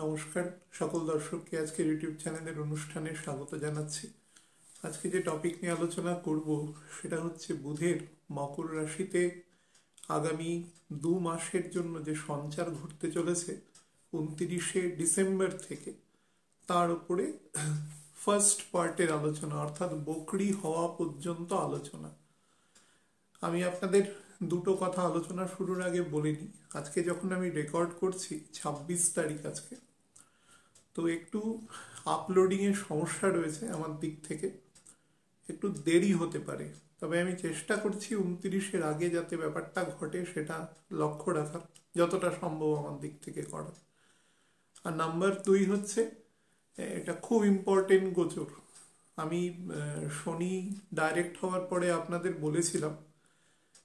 নমস্কার সকল দর্শককে আজকের ইউটিউব চ্যানেলের অনুষ্ঠানে স্বাগত জানাচ্ছি। আজকে যে টপিক নিয়ে আলোচনা করব সেটা হচ্ছে বুধের মকর রাশিতে আগামী 2 মাসের জন্য যে সঞ্চার ঘটতে চলেছে 29শে ডিসেম্বর থেকে, তার উপরে ফার্স্ট পার্টের আলোচনা অর্থাৎ বকরি হওয়া পর্যন্ত আলোচনা। আমি আপনাদের দুটো কথা আলোচনা শুরুর আগে বলিনি, আজকে যখন আমি রেকর্ড করছি 26 তারিখ আজকে, তো একটু আপলোডিংয়ের সমস্যা রয়েছে আমার দিক থেকে, একটু দেরি হতে পারে, তবে আমি চেষ্টা করছি 29-এর আগে যাতে ব্যাপারটা ঘটে সেটা লক্ষ্য রাখার, যতটা সম্ভব আমার দিক থেকে করার। আর নাম্বার 2 হচ্ছে, এটা খুব ইম্পর্টেন্ট গোচর। আমি শনি ডাইরেক্ট হওয়ার পরে আপনাদের বলেছিলাম,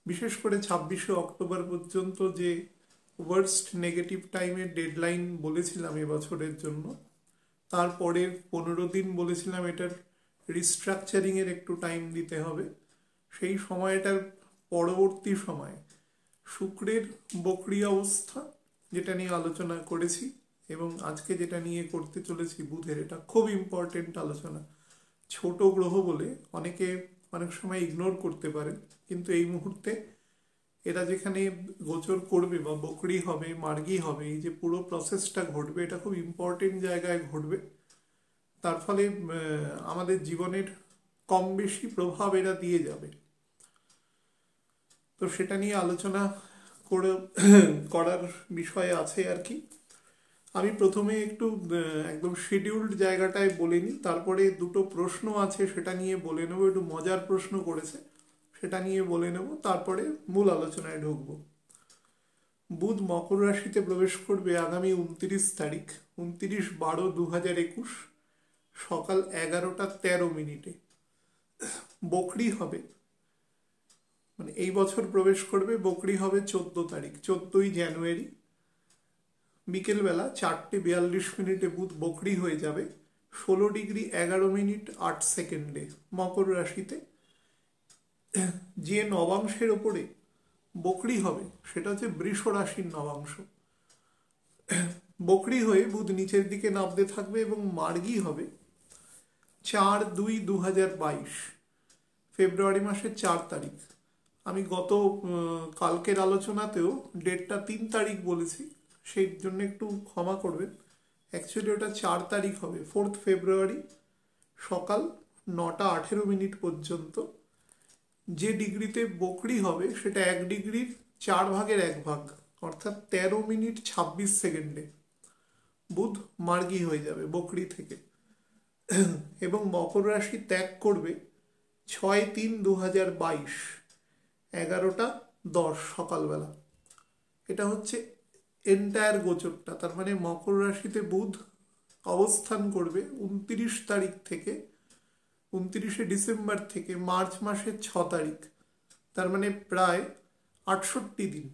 বিশেষ করে 26শে অক্টোবর পর্যন্ত যে ওয়ার্স্ট নেগেটিভ টাইমের ডেডলাইন বলেছিলাম এবছরের জন্য, তারপরের 15 দিন বলেছিলাম এটার রিস্ট্রাকচারিংয়ের একটু টাইম দিতে হবে। সেই সময়টার পরবর্তী সময়ে শুক্রের বকরি অবস্থা, যেটা নিয়ে আলোচনা করেছি, এবং আজকে যেটা নিয়ে করতে চলেছি বুধের, এটা খুব ইম্পর্টেন্ট আলোচনা। ছোট গ্রহ বলে অনেকে অনেক সময় ইগনোর করতে পারেন, কিন্তু এই মুহূর্তে এরা যেখানে গোচর করবে বা বকরি হবে, মার্গী হবে, এই যে পুরো প্রসেসটা ঘটবে, এটা খুব ইম্পর্টেন্ট জায়গায় ঘটবে। তার ফলে আমাদের জীবনের কম বেশি প্রভাব এরা দিয়ে যাবে। তো সেটা নিয়ে আলোচনা করার বিষয় আছে আর কি। আমি প্রথমে একটু একদম শিডিউলড জায়গাটায় বলে নিই, তারপরে দুটো প্রশ্ন আছে সেটা নিয়ে বলে নেবো, একটু মজার প্রশ্ন করেছে সেটা নিয়ে বলে নেব, তারপরে মূল আলোচনায় ঢুকবো। বুধ মকর রাশিতে প্রবেশ করবে আগামী 29 তারিখ, 29/12/2021 সকাল 11:13 বকরি হবে, মানে এই বছর প্রবেশ করবে, বকরি হবে 14 তারিখ, 14ই জানুয়ারি বিকেলবেলা 4:42 বুধ বকরি হয়ে যাবে 16°11'8" মকর রাশিতে। যে নবাংশের ওপরে বকরি হবে সেটা হচ্ছে বৃষ রাশির নবাংশ। বকরি হয়ে বুধ নিচের দিকে নামতে থাকবে এবং মার্গী হবে 4/2/2022 ফেব্রুয়ারি মাসের 4 তারিখ। আমি গত কালকের আলোচনাতেও ডেটটা 3 তারিখ বলেছি, সেই জন্য একটু ক্ষমা করবেন। অ্যাকচুয়ালি ওটা 4 তারিখ হবে, 4 ফেব্রুয়ারি সকাল 9:18 পর্যন্ত। যে ডিগ্রিতে বকরি হবে সেটা 1 ডিগ্রির 4 ভাগের 1 ভাগ, অর্থাৎ 13:26 বুধ মার্গী হয়ে যাবে বকরি থেকে, এবং মকর রাশি ত্যাগ করবে 6/3/2022 11:10 সকালবেলা। এটা হচ্ছে এন্টায়ার গোচরটা। তার মানে মকর রাশিতে বুধ অবস্থান করবে 29 তারিখ থেকে, 29শে ডিসেম্বর থেকে মার্চ মাসের 6 তারিখ, তার মানে প্রায় 68 দিন।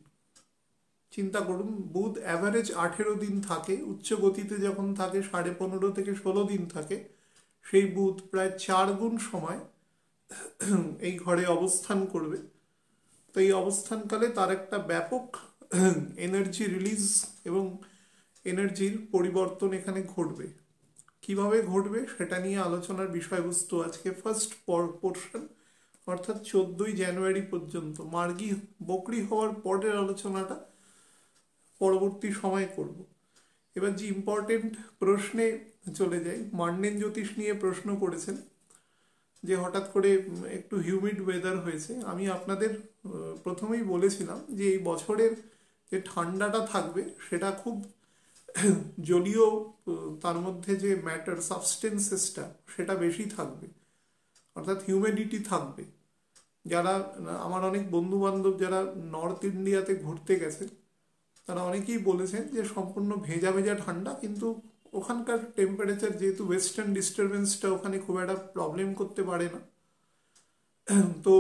চিন্তা করুন, বুধ অ্যাভারেজ 18 দিন থাকে, উচ্চ গতিতে যখন থাকে 15.5 থেকে 16 দিন থাকে, সেই বুধ প্রায় 4 গুণ সময় এই ঘরে অবস্থান করবে। তো এই অবস্থানকালে তার একটা ব্যাপক এনার্জি রিলিজ এবং এনার্জির পরিবর্তন এখানে ঘটবে। কিভাবে ঘটবে সেটা নিয়ে আলোচনার বিষয়বস্তু আজকে ফার্স্ট পোর্শন, অর্থাৎ 14ই জানুয়ারি পর্যন্ত। মার্গী বকরি হওয়ার পরের আলোচনাটা পরবর্তী সময় করব। এবার যে ইম্পর্টেন্ট প্রশ্নে চলে যাই, মান্ডেন জ্যোতিষ নিয়ে প্রশ্ন করেছেন যে হঠাৎ করে একটু হিউমিড ওয়েদার হয়েছে। আমি আপনাদের প্রথমেই বলেছিলাম যে এই বছরের যে ঠান্ডাটা থাকবে সেটা খুব জলীয়, তার মধ্যে যে ম্যাটার সাবস্টেন্সেসটা সেটা বেশি থাকবে, অর্থাৎ হিউমিডিটি থাকবে। যারা আমার অনেক বন্ধু বান্ধব যারা নর্থ ইন্ডিয়াতে ঘুরতে গেছে, তারা অনেকেই বলেছেন যে সম্পূর্ণ ভেজা ভেজা ঠান্ডা, কিন্তু ওখানকার টেম্পারেচার যেহেতু ওয়েস্টার্ন ডিস্টারবেন্সটা ওখানে খুব একটা প্রবলেম করতে পারে না, তো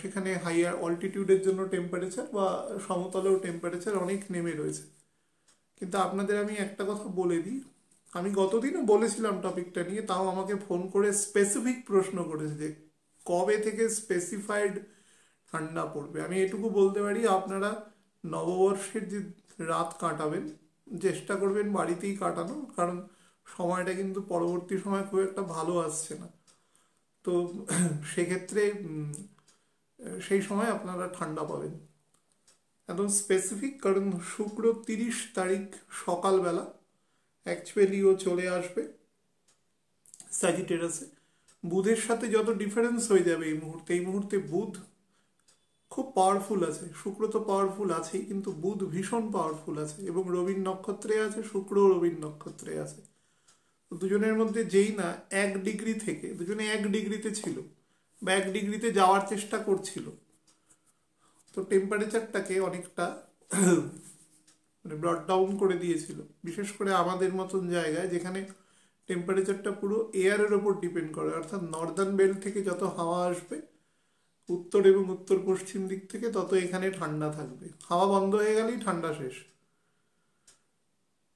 সেখানে হাইয়ার অল্টিটিউডের জন্য টেম্পারেচার বা সমতলেও টেম্পারেচার অনেক নেমে রয়েছে। কিন্তু আপনাদের আমি একটা কথা বলে দিই, আমি গতদিনও বলেছিলাম টপিকটা নিয়ে, তাও আমাকে ফোন করে স্পেসিফিক প্রশ্ন করেছে যে কবে থেকে স্পেসিফাইড ঠান্ডা পড়বে। আমি এটুকু বলতে পারি, আপনারা নববর্ষের যে রাত কাটাবেন চেষ্টা করবেন বাড়িতেই কাটানো, কারণ সময়টা কিন্তু পরবর্তী সময় খুব একটা ভালো আসছে না। তো সেক্ষেত্রে সেই সময় আপনারা ঠান্ডা পাবেন একদম স্পেসিফিক, কারণ শুক্র 30 তারিখ সকালবেলা অ্যাকচুয়ালি ও চলে আসবে স্যাজিটেরাসে। বুধের সাথে যত ডিফারেন্স হয়ে যাবে এই মুহূর্তে বুধ খুব পাওয়ারফুল আছে। শুক্র তো পাওয়ারফুল আছেই, কিন্তু বুধ ভীষণ পাওয়ারফুল আছে এবং রবির নক্ষত্রে আছে, শুক্র রবির নক্ষত্রে আছে। তো দুজনের মধ্যে যেই না 1 ডিগ্রি থেকে, দুজনে 1 ডিগ্রিতে ছিল বা 1 ডিগ্রিতে যাওয়ার চেষ্টা করছিল, তো টেম্পারেচারটাকে অনেকটা মানে ব্রড ডাউন করে দিয়েছিল, বিশেষ করে আমাদের মতন জায়গায় যেখানে টেম্পারেচারটা পুরো এয়ারের ওপর ডিপেন্ড করে। অর্থাৎ নর্দার্ন বেল্ট থেকে যত হাওয়া আসবে উত্তর এবং উত্তর পশ্চিম দিক থেকে, তত এখানে ঠান্ডা থাকবে। হাওয়া বন্ধ হয়ে গেলেই ঠান্ডা শেষ।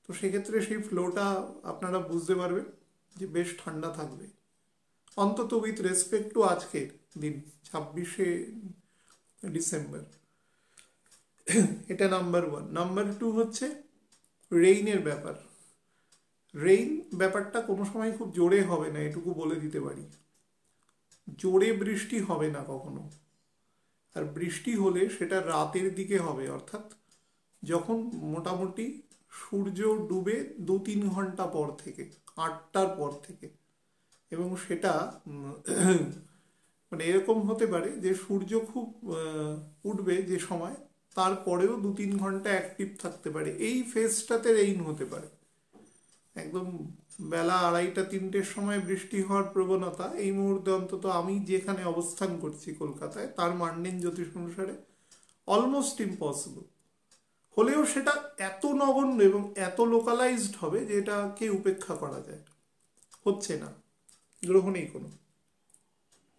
তো সেক্ষেত্রে সেই ফ্লোটা আপনারা বুঝতে পারবেন যে বেশ ঠান্ডা থাকবে, অন্তত উইথ রেসপেক্ট টু আজকের দিন 26শে ডিসেম্বর। এটা নাম্বার 1। নাম্বার 2 হচ্ছে রেইনের ব্যাপার। রেইন ব্যাপারটা কোনো সময় খুব জোরে হবে না, এটুকু বলে দিতে পারি। জোরে বৃষ্টি হবে না কখনো, আর বৃষ্টি হলে সেটা রাতের দিকে হবে, অর্থাৎ যখন মোটামুটি সূর্য ডুবে 2-3 ঘন্টা পর থেকে, 8টার পর থেকে। এবং সেটা মানে এরকম হতে পারে যে সূর্য খুব উঠবে যে সময়, তারপরেও 2-3 ঘন্টা অ্যাক্টিভ থাকতে পারে। এই ফেজটাতে রেইন হতে পারে। একদম বেলা 2:30-3টের সময় বৃষ্টি হওয়ার প্রবণতা এই মুহূর্তে, অন্তত আমি যেখানে অবস্থান করছি কলকাতায়, তার মান্ডেন জ্যোতিষ অনুসারে অলমোস্ট ইম্পসিবল। হলেও সেটা এত নগণ্য এবং এত লোকালাইজড হবে যে এটাকে উপেক্ষা করা যায়। হচ্ছে না, গ্রহ নেই কোনো।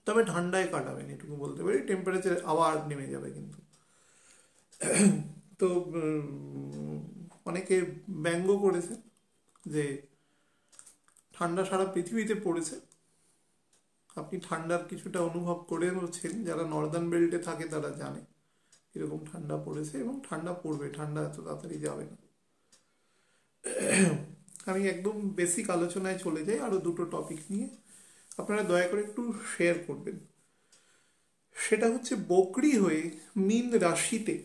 তবে ঠান্ডায় কাটাবেন এটুকু বলতে পারি, টেম্পারেচার আবার নেমে যাবে কিন্তু। তো অনেকে ব্যঙ্গ করেছে যে ঠান্ডা সারা পৃথিবীতে পড়েছে, আপনি ঠান্ডার কিছুটা অনুভব করেছেন। যারা নর্দার্ন বেল্টে থাকে তারা জানে এরকম ঠান্ডা পড়েছে এবং ঠান্ডা পড়বে, ঠান্ডা এত তাড়াতাড়ি যাবে না। আমি একদম বেসিক আলোচনায় চলে যাই আরো দুটো টপিক নিয়ে, আপনারা দয়া করে একটু শেয়ার করবেন। সেটা হচ্ছে বকরি হয়ে মীন রাশিতে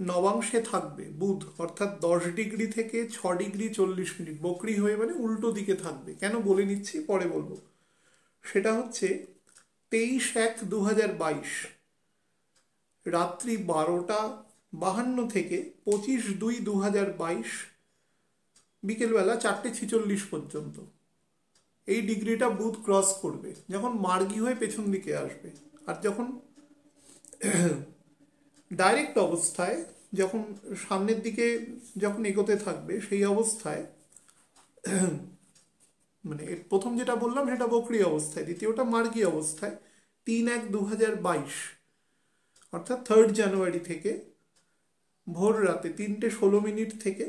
নবাংশে থাকবে বুধ, অর্থাৎ 10 ডিগ্রি থেকে 6 ডিগ্রি 40 মিনিট। বকরি হয়ে মানে উল্টো দিকে থাকবে। কেন বলে নিচ্ছি, পরে বলবো। সেটা হচ্ছে 23/1/2022 রাত্রি 12:52 থেকে 25/2/2022 বিকেলবেলা 4:46 পর্যন্ত এই ডিগ্রিটা বুধ ক্রস করবে, যখন মার্গী হয়ে পেছন দিকে আসবে। আর যখন ডাইরেক্ট অবস্থায়, যখন সামনের দিকে যখন এগোতে থাকবে, সেই অবস্থায় মানে প্রথম যেটা বললাম সেটা বকরি অবস্থায়, দ্বিতীয়টা মার্গী অবস্থায় 3/1/2022 অর্থাৎ 3 জানুয়ারি থেকে ভোর রাতে 3:16 থেকে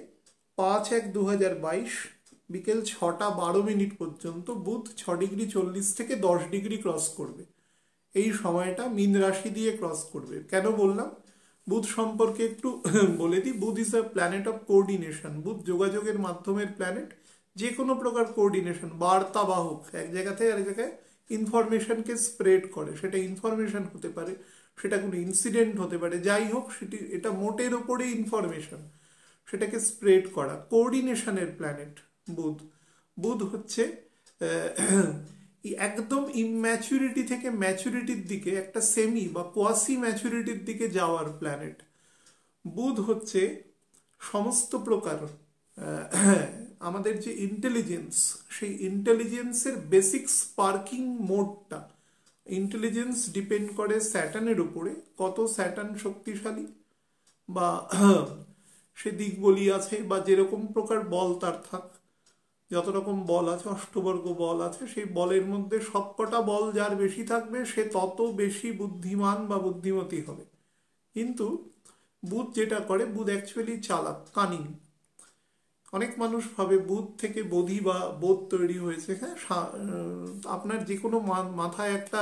5/1/2022 বিকেল 6:12 পর্যন্ত বুধ 6 ডিগ্রি 40 থেকে 10 ডিগ্রি ক্রস করবে। এই সময়টা মীন রাশি দিয়ে ক্রস করবে। কেন বললাম, বুধ সম্পর্কে একটু বলে দিই। বুধ is a planet of coordination. বুধ যোগাযোগের মাধ্যমের প্ল্যানেট। যে কোনো প্রকার কোঅর্ডিনেশন, বার্তাবাহক, এক জায়গা থেকে আরেক জায়গায় ইনফরমেশনকে স্প্রেড করে। সেটা ইনফরমেশন হতে পারে, সেটা কোনো ইনসিডেন্ট হতে পারে, যাই হোক সেটি, এটা মোটের ওপরে ইনফরমেশন, সেটাকে স্প্রেড করা। কোঅর্ডিনেশনের প্ল্যানেট বুধ। বুধ হচ্ছে একদম ইম্যাচুরিটি থেকে ম্যাচুরিটির দিকে, একটা সেমি বা কোয়াসি ম্যাচুরিটির দিকে যাওয়ার প্ল্যানেট। বুধ হচ্ছে সমস্ত প্রকার আমাদের যে ইন্টেলিজেন্স, সেই ইন্টেলিজেন্সের বেসিক স্পার্কিং মোডটা। ইন্টেলিজেন্স ডিপেন্ড করে স্যাটার্নের উপরে, কত স্যাটার্ন শক্তিশালী বা সে দিক বলি আছে, বা যেরকম প্রকার বল তার থাক, যত রকম বল আছে, অষ্টবর্গ বল আছে, সেই বলের মধ্যে সবকটা বল যার বেশি থাকবে সে তত বেশি বুদ্ধিমান বা বুদ্ধিমতী হবে। কিন্তু বুধ যেটা করে, বুধ অ্যাকচুয়ালি চালাক, কানিং। অনেক মানুষ ভাবে বুধ থেকে বোধি বা বোধ তৈরি হয়েছে। হ্যাঁ, আপনার যে কোনো মাথায় একটা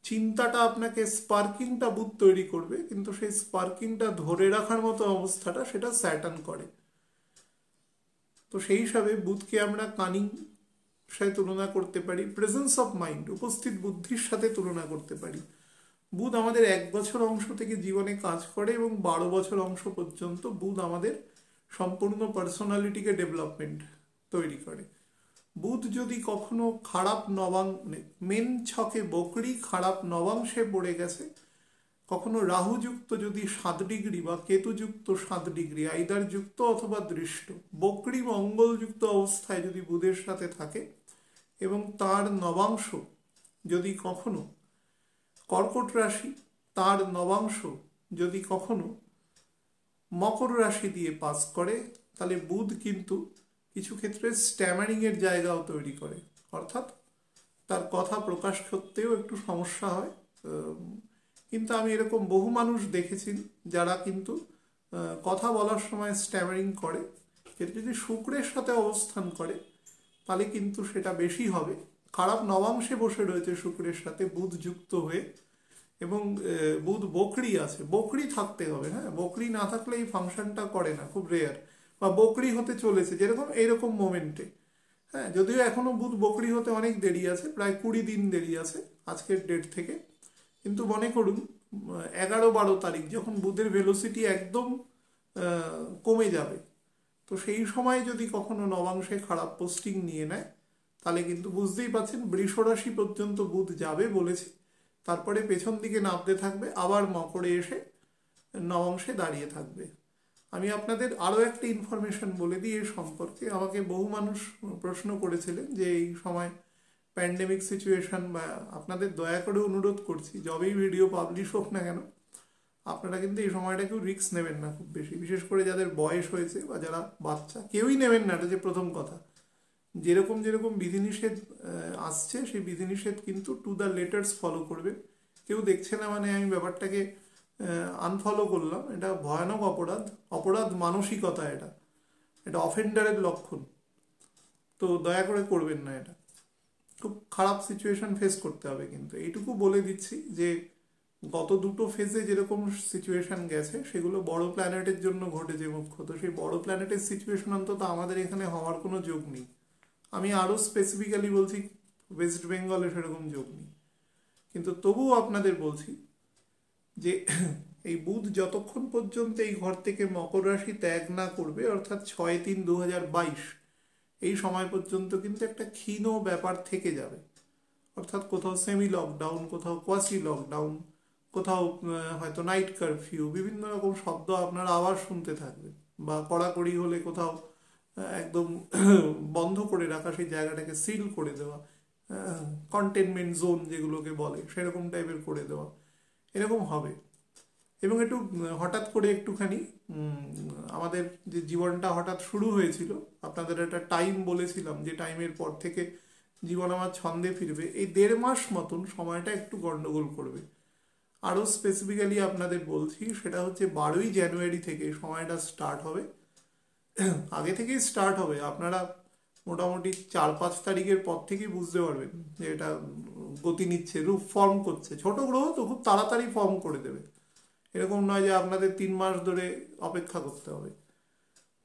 চিন্তাটা আপনাকে, স্পার্কিংটা বুধ তৈরি করবে, কিন্তু সেই স্পার্কিংটা ধরে রাখার মতো অবস্থাটা সেটা স্যাটার্ন করে। তো সেই হিসাবে বুধকে আমরা কানিং সাথে তুলনা করতে পারি, প্রেজেন্স অফ মাইন্ড, উপস্থিত বুদ্ধির সাথে তুলনা করতে পারি। বুধ আমাদের 1 বছর অংশ থেকে জীবনে কাজ করে এবং 12 বছর অংশ পর্যন্ত বুধ আমাদের সম্পূর্ণ পার্সোনালিটিকে ডেভেলপমেন্ট তৈরি করে। বুধ যদি কখনো খারাপ মেন ছকে বকরি খারাপ নবাংশে পড়ে গেছে, কখনো রাহুযুক্ত যদি 7 ডিগ্রি বা কেতুযুক্ত 7 ডিগ্রি আইদার যুক্ত অথবা দৃষ্ট, বকরি মঙ্গলযুক্ত অবস্থায় যদি বুধের সাথে থাকে এবং তার নবাংশ যদি কখনো কর্কট রাশি, তার নবাংশ যদি কখনো মকর রাশি দিয়ে পাস করে, তাহলে বুধ কিন্তু কিছু ক্ষেত্রে স্ট্যামারিংয়ের জায়গাও তৈরি করে, অর্থাৎ তার কথা প্রকাশ করতেও একটু সমস্যা হয়। কিন্তু আমি এরকম বহু মানুষ দেখেছি যারা কিন্তু কথা বলার সময় স্ট্যামারিং করে। এটা যদি শুক্রের সাথে অবস্থান করে তাহলে কিন্তু সেটা বেশি হবে। খারাপ নবাংশে বসে রয়েছে শুক্রের সাথে বুধ যুক্ত হয়ে, এবং বুধ বকরি আছে, বকরি থাকতে হবে। হ্যাঁ, বকরি না থাকলে এই ফাংশনটা করে না, খুব রেয়ার, বা বকরি হতে চলেছে যেরকম এইরকম মোমেন্টে। হ্যাঁ, যদিও এখনো বুধ বকরি হতে অনেক দেরি আছে, প্রায় 20 দিন দেরি আছে আজকের ডেট থেকে। কিন্তু মনে করুন 11-12 তারিখ যখন বুধের ভেলোসিটি একদম কমে যাবে, তো সেই সময় যদি কখনো নবাংশে খারাপ পোস্টিং নিয়ে নেয় তাহলে কিন্তু বুঝতেই পারছেন বৃষ রাশি পর্যন্ত বুধ যাবে বলেছে, তারপরে পেছন দিকে নামতে থাকবে, আবার মকরে এসে নবাংশে দাঁড়িয়ে থাকবে। আমি আপনাদের আরও একটা ইনফরমেশন বলে দিই এই সম্পর্কে। আমাকে বহু মানুষ প্রশ্ন করেছিলেন যে এই সময় প্যান্ডেমিক সিচুয়েশন, বা আপনাদের দয়া করে অনুরোধ করছি যবেই ভিডিও পাবলিশ হোক না কেন আপনারা কিন্তু এই সময়টা কেউ রিস্ক নেবেন না খুব বেশি, বিশেষ করে যাদের বয়স হয়েছে বা যারা বাচ্চা, কেউই নেবেন না। এটা যে প্রথম কথা, যেরকম যেরকম বিধিনিষেধ আসছে সেই বিধিনিষেধ কিন্তু টু দ্য লেটার্স ফলো করবেন। কেউ দেখছে না মানে আমি ব্যাপারটাকে আনফলো করলাম, এটা ভয়ানক অপরাধ, অপরাধ মানসিকতা, এটা অফেন্ডারের লক্ষণ। তো দয়া করে করবেন না, এটা খুব খারাপ সিচুয়েশন ফেস করতে হবে। কিন্তু এইটুকু বলে দিচ্ছি যে গত দুটো ফেজে যেরকম সিচুয়েশন গেছে সেগুলো বড় প্ল্যানেটের জন্য ঘটেছে মুখ্যত। সেই বড় প্ল্যানেটের সিচুয়েশন অন্তত আমাদের এখানে হওয়ার কোনো যোগ নেই। আমি আরও স্পেসিফিক্যালি বলছি ওয়েস্ট বেঙ্গলে সেরকম যোগ নেই। কিন্তু তবুও আপনাদের বলছি যে এই বুধ যতক্ষণ পর্যন্ত এই ঘর থেকে মকর রাশি ত্যাগ না করবে, অর্থাৎ 6-3-2022 এই সময় পর্যন্ত কিন্তু একটা ক্ষীণ ব্যাপার থেকে যাবে। অর্থাৎ কোথাও সেমি লকডাউন, কোথাও কোয়াসি লকডাউন, কোথাও হয়তো নাইট কারফিউ, বিভিন্ন রকম শব্দ আপনারা আবার শুনতে থাকবেন, বা কড়াকড়ি হলে কোথাও একদম বন্ধ করে রাখা, সেই জায়গাটাকে সিল করে দেওয়া, কন্টেনমেন্ট জোন যেগুলোকে বলে সেরকম টাইপের করে দেওয়া, এরকম হবে। এবং একটু হঠাৎ করে একটুখানি আমাদের যে জীবনটা হঠাৎ শুরু হয়েছিল, আপনাদের একটা টাইম বলেছিলাম যে টাইমের পর থেকে জীবন আমার ছন্দে ফিরবে, এই 1.5 মাস মতন সময়টা একটু গন্ডগোল করবে। আরও স্পেসিফিক্যালি আপনাদের বলছি, সেটা হচ্ছে 12ই জানুয়ারি থেকে সময়টা স্টার্ট হবে। আগে থেকেই স্টার্ট হবে, আপনারা মোটামুটি 4-5 তারিখের পর থেকেই বুঝতে পারবেন যে এটা গতি নিচ্ছে, রূপ ফর্ম করছে। ছোট গ্রহ তো খুব তাড়াতাড়ি ফর্ম করে দেবে, এরকম নয় যে আপনাদের 3 মাস ধরে অপেক্ষা করতে হবে।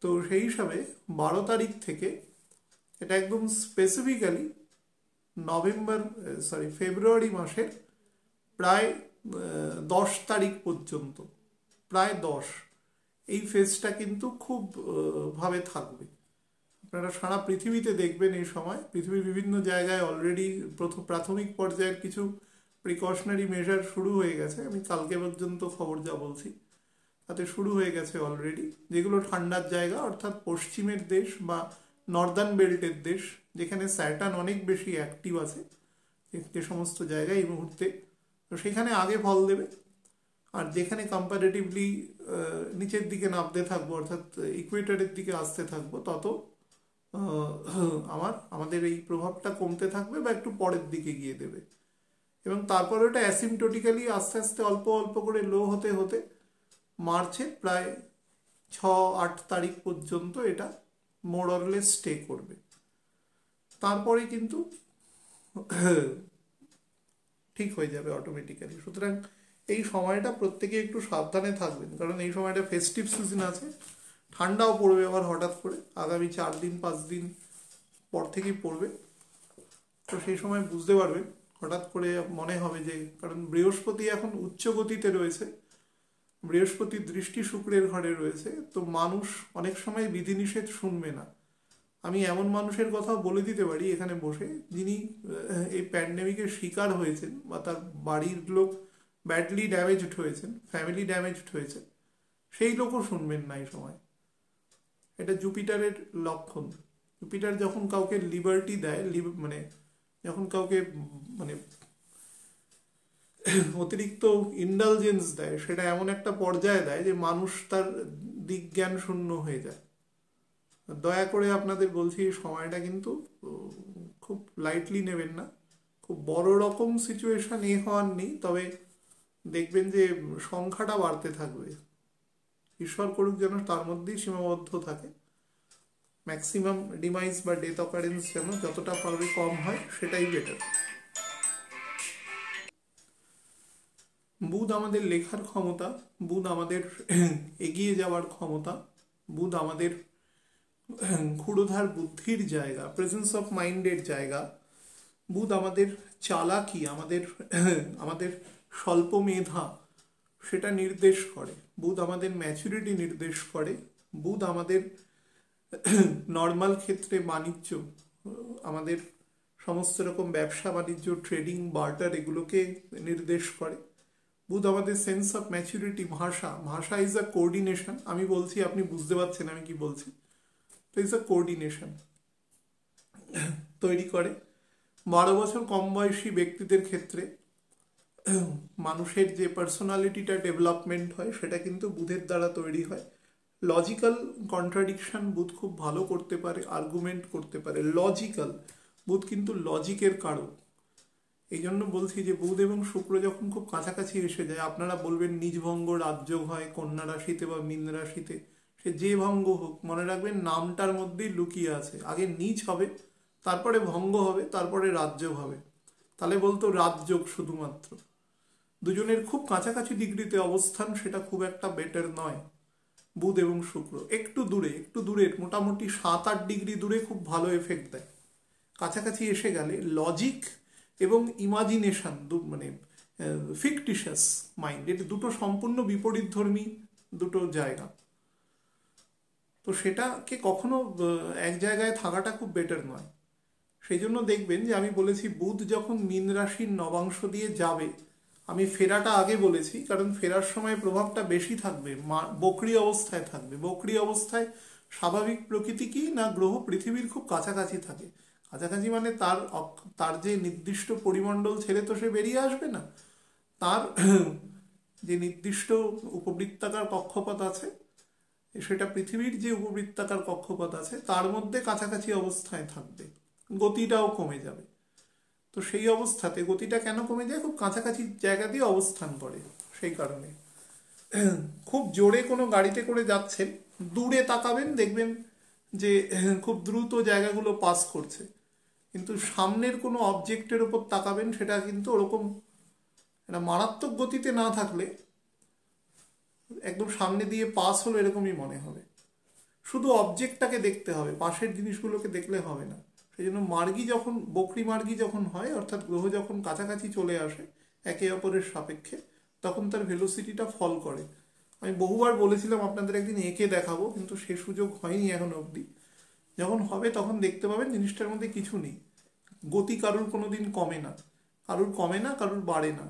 তো সেই হিসাবে 12 তারিখ থেকে এটা একদম স্পেসিফিক্যালি ফেব্রুয়ারি মাসের প্রায় 10 তারিখ পর্যন্ত, প্রায় 10, এই ফেজটা কিন্তু খুব ভাবে থাকবে। আপনারা সারা পৃথিবীতে দেখবেন এই সময় পৃথিবীর বিভিন্ন জায়গায় অলরেডি প্রাথমিক পর্যায়ের কিছু প্রিকশনারি মেজার শুরু হয়ে গেছে। আমি কালকে পর্যন্ত খবর যা বলছি তাতে শুরু হয়ে গেছে অলরেডি, যেগুলো ঠান্ডার জায়গা, অর্থাৎ পশ্চিমের দেশ বা নর্দার্ন বেল্টের দেশ, যেখানে স্যাটার্ন অনেক বেশি অ্যাক্টিভ আছে, যে সমস্ত জায়গায় এই মুহূর্তে, তো সেখানে আগে ফল দেবে। আর যেখানে কম্পারেটিভলি নিচের দিকে নামতে থাকবো, অর্থাৎ ইকুয়েটরের দিকে আসতে থাকবো, তত আমাদের এই প্রভাবটা কমতে থাকবে বা একটু পরের দিকে গিয়ে দেবে। এবং তারপরে ওটা অ্যাসিমটোটিক্যালি আস্তে আস্তে অল্প অল্প করে লো হতে হতে মার্চের প্রায় 6-8 তারিখ পর্যন্ত এটা মোর অর লেস স্টে করবে। তারপরে কিন্তু ঠিক হয়ে যাবে অটোমেটিক্যালি। সুতরাং এই সময়টা প্রত্যেকে একটু সাবধানে থাকবেন, কারণ এই সময়টা ফেস্টিভ সিজন আছে, ঠান্ডাও পড়বে আবার হঠাৎ করে, আগামী 4 দিন 5 দিন পর থেকেই পড়বে। তো সেই সময় বুঝতে পারবেন, হঠাৎ করে মনে হবে যে, কারণ বৃহস্পতি এখন উচ্চ গতিতে রয়েছে, বৃহস্পতির দৃষ্টি শুক্রের ঘরে রয়েছে, তো মানুষ অনেক সময় বিধিনিষেধ শুনবে না। আমি এমন মানুষের কথাও বলে দিতে পারি এখানে বসে, যিনি এই প্যান্ডেমিকের শিকার হয়েছেন বা তার বাড়ির লোক ব্যাডলি ড্যামেজড হয়েছেন, ফ্যামিলি ড্যামেজড হয়েছে, সেই লোকও শুনবেন না এই সময়। এটা জুপিটারের লক্ষণ। জুপিটার যখন কাউকে লিবার্টি দেয়, মানে যখন কাউকে মানে অতিরিক্ত ইন্ডালজেন্স দেয়, সেটা এমন একটা পর্যায়ে দেয় যে মানুষ তার দিক জ্ঞান শূন্য হয়ে যায়। দয়া করে আপনাদের বলছি, এই সময়টা কিন্তু খুব লাইটলি নেবেন না। খুব বড় রকম সিচুয়েশন হওয়ার নেই, তবে দেখবেন যে সংখ্যাটা বাড়তে থাকবে। ঈশ্বর করুক যেন তার মধ্যেই সীমাবদ্ধ থাকে। ম্যাক্সিমাম ডিমাইস বা ডেথ অকারেন্স যেন যতটা পারবে কম হয়, সেটাই বেটার। বুধ আমাদের লেখার ক্ষমতা, বুধ আমাদের এগিয়ে যাওয়ার ক্ষমতা, বুধ আমাদের ক্ষুরধার বুদ্ধির জায়গা, প্রেজেন্স অফ মাইন্ডের জায়গা। বুধ আমাদের চালাকি, আমাদের স্বল্প মেধা সেটা নির্দেশ করে। বুধ আমাদের ম্যাচুরিটি নির্দেশ করে। বুধ আমাদের নর্মাল ক্ষেত্রে বাণিজ্য, আমাদের সমস্ত রকম ব্যবসা বাণিজ্য, ট্রেডিং, বার্টার, এগুলোকে নির্দেশ করে। বুধ আমাদের সেন্স অফ ম্যাচুরিটি, ভাষা ইজ আ কোঅর্ডিনেশন। আমি বলছি, আপনি বুঝতে পারছেন আমি কি বলছি, তো ইজ আ কোঅর্ডিনেশন তৈরি করে। 12 বছর কম বয়সী ব্যক্তিদের ক্ষেত্রে মানুষের যে পার্সোনালিটিটা ডেভেলপমেন্ট হয়, সেটা কিন্তু বুধের দ্বারা তৈরি হয়। লজিক্যাল কন্ট্রাডিকশন বুধ খুব ভালো করতে পারে, আর্গুমেন্ট করতে পারে। লজিক্যাল, বুধ কিন্তু লজিকের কারক। এই জন্য বলছি যে বুধ এবং শুক্র যখন খুব কাছাকাছি এসে যায়, আপনারা বলবেন নিজভঙ্গ রাজযোগ হয় কন্যা রাশিতে বা মীন রাশিতে। সে যে ভঙ্গ হোক, মনে রাখবেন নামটার মধ্যেই লুকিয়ে আছে। আগে নিজ হবে, তারপরে ভঙ্গ হবে, তারপরে রাজযোগ হবে। তাহলে বলতো রাজযোগ শুধুমাত্র। দুজনের খুব কাছাকাছি ডিগ্রিতে অবস্থান, সেটা খুব একটা বেটার নয়। বুধ এবং শুক্র একটু দূরে মোটামুটি 7-8 ডিগ্রি দূরে খুব ভালো এফেক্ট দেয়। কাছাকাছি এসে গেলে লজিক এবং ইমাজিনেশন, মানে ফিকটিশাস মাইন্ড, এটা দুটো সম্পূর্ণ বিপরীতধর্মী দুটো জায়গা। তো সেটাকে কখনো এক জায়গায় থাকাটা খুব বেটার নয়। সেই জন্য দেখবেন যে আমি বলেছি বুধ যখন মীন রাশির নবাংশ দিয়ে যাবে, আমি ফেরাটা আগে বলেছি, কারণ ফেরার সময় প্রভাবটা বেশি থাকবে, বক্রী অবস্থায় থাকবে। বক্রী অবস্থায় স্বাভাবিক প্রকৃতি কি না, গ্রহ পৃথিবীর খুব কাছাকাছি থাকে। কাছাকাছি মানে তার যে নির্দিষ্ট পরিমণ্ডল ছেড়ে তো সে বেরিয়ে আসবে না। তার যে নির্দিষ্ট উপবৃত্তাকার কক্ষপথ আছে, সেটা পৃথিবীর যে উপবৃত্তাকার কক্ষপথ আছে তার মধ্যে কাছাকাছি অবস্থায় থাকবে, গতিটাও কমে যাবে। তো সেই অবস্থাতে গতিটা কেন কমে যায়, খুব কাছাকাছি জায়গা দিয়ে অবস্থান করে, সেই কারণে। খুব জোরে কোনো গাড়িতে করে যাচ্ছেন, দূরে তাকাবেন, দেখবেন যে খুব দ্রুত জায়গাগুলো পাস করছে, কিন্তু সামনের কোনো অবজেক্টের ওপর তাকাবেন, সেটা কিন্তু ওরকম একটা মারাত্মক গতিতে না থাকলে একদম সামনে দিয়ে পাস হলো এরকমই মনে হবে। শুধু অবজেক্টটাকে দেখতে হবে, পাশের জিনিসগুলোকে দেখলে হবে না। সেই জন্য বকরি মার্গী যখন হয়, অর্থাৎ গ্রহ যখন কাছাকাছি চলে আসে একে অপরের সাপেক্ষে, তখন তার ভেলোসিটিটা ফল করে। আমি বহুবার বলেছিলাম আপনাদের একদিন এঁকে দেখাবো, কিন্তু সে সুযোগ হয়নি এখন অবধি। যখন হবে তখন দেখতে পাবেন জিনিসটার মধ্যে কিছু নেই। গতি কারুর কোনোদিন কমে না, কারুর বাড়ে না।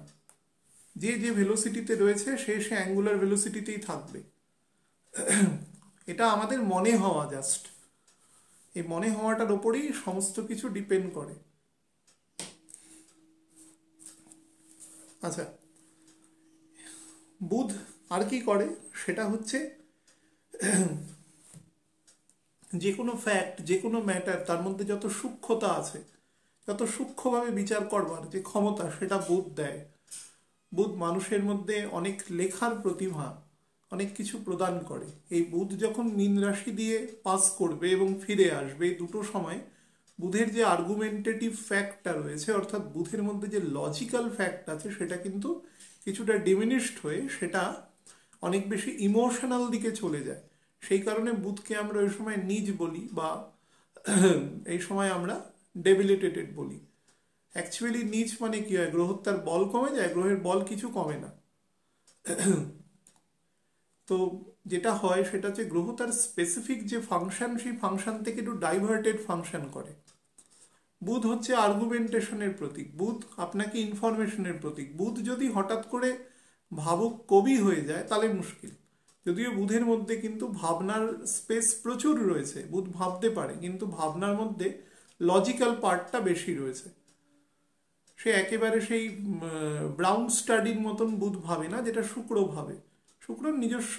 যে ভেলোসিটিতে রয়েছে সে অ্যাঙ্গুলার ভেলোসিটিতেই থাকবে। এটা আমাদের মনে হওয়া জাস্ট, এই মনে হওয়াটার ওপরেই সমস্ত কিছু ডিপেন্ড করে। আচ্ছা, বুধ আর কি করে, সেটা হচ্ছে যে কোনো ফ্যাক্ট, যে কোনো ম্যাটার, তার মধ্যে যত সূক্ষ্মতা আছে, যত সূক্ষ্মভাবে বিচার করবার যে ক্ষমতা, সেটা বুধ দেয়। বুধ মানুষের মধ্যে অনেক লেখার প্রতিভা, অনেক কিছু প্রদান করে। এই বুধ যখন মীন রাশি দিয়ে পাস করবে এবং ফিরে আসবে, এই দুটো সময় বুধের যে আর্গুমেন্টেটিভ ফ্যাক্টটা রয়েছে, অর্থাৎ বুধের মধ্যে যে লজিক্যাল ফ্যাক্ট আছে, সেটা কিন্তু কিছুটা ডিমিনিশড হয়ে সেটা অনেক বেশি ইমোশনাল দিকে চলে যায়। সেই কারণে বুধকে আমরা ওই সময় নিজ বলি, বা এই সময় আমরা ডেবিলিটেটেড বলি। অ্যাকচুয়ালি নিজ মানে কি হয়, গ্রহ তার বল কমে যায়, গ্রহের বল কিছু কমে না। তো যেটা হয় সেটা হচ্ছে গ্রহ তার স্পেসিফিক যে ফাংশন, সেই ফাংশন থেকে একটু ডাইভার্টেড ফাংশন করে। বুধ হচ্ছে আর্গুমেন্টেশনের প্রতীক, বুধ আপনাকে ইনফরমেশনের প্রতীক। বুধ যদি হঠাৎ করে ভাবুক কবি হয়ে যায় তাহলে মুশকিল। যদিও বুধের মধ্যে কিন্তু ভাবনার স্পেস প্রচুর রয়েছে, বুধ ভাবতে পারে, কিন্তু ভাবনার মধ্যে লজিক্যাল পার্টটা বেশি রয়েছে। সে একেবারে সেই ব্রাউন স্টাডির মতন বুধ ভাবে না, যেটা শুক্র ভাবে। শুক্রর নিজস্ব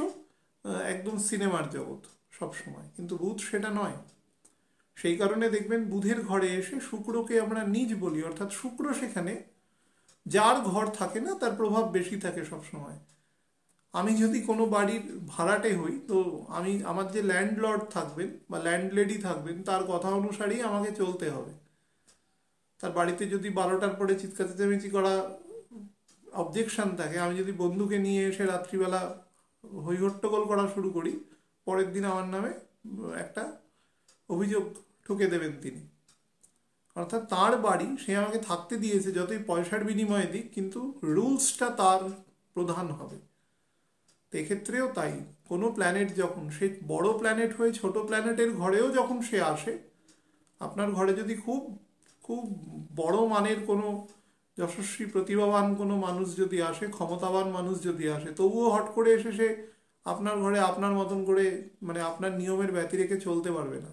একদম সিনেমার জগৎ সবসময়, কিন্তু বুধ সেটা নয়। সেই কারণে দেখবেন বুধের ঘরে এসে শুক্রকে আমরা নিজ বলি, অর্থাৎ শুক্র সেখানে যার ঘর থাকে না তার প্রভাব বেশি থাকে সবসময়। আমি যদি কোনো বাড়ির ভাড়াটে হই, তো আমার যে ল্যান্ডলর্ড থাকবেন বা ল্যান্ডলেডি থাকবেন তার কথা অনুসারেই আমাকে চলতে হবে। তার বাড়িতে যদি 12টার পরে চিৎকার চেঁচামেচি করা অবজেকশন থাকে, আমি যদি বন্ধুকে নিয়ে এসে রাত্রিবেলা হইহট্টগোল করা শুরু করি, পরের দিন আমার নামে একটা অভিযোগ ঠুকে দেবেন তিনি। অর্থাৎ তার বাড়ি, সে আমাকে থাকতে দিয়েছে যতই পয়সার বিনিময়ে দিক, কিন্তু রুলসটা তার প্রধান হবে। তো এক্ষেত্রেও তাই, কোনো প্ল্যানেট যখন সে বড় প্ল্যানেট হয়ে ছোট প্ল্যানেটের ঘরেও যখন সে আসে, আপনার ঘরে যদি খুব খুব বড় মানের কোনো যশস্বী প্রতিভাবান কোনো মানুষ যদি আসে, ক্ষমতাবান মানুষ যদি আসে, তবুও হট করে এসে সে আপনার ঘরে আপনার মতন করে, মানে আপনার নিয়মের ব্যতি রেখে চলতে পারবে না।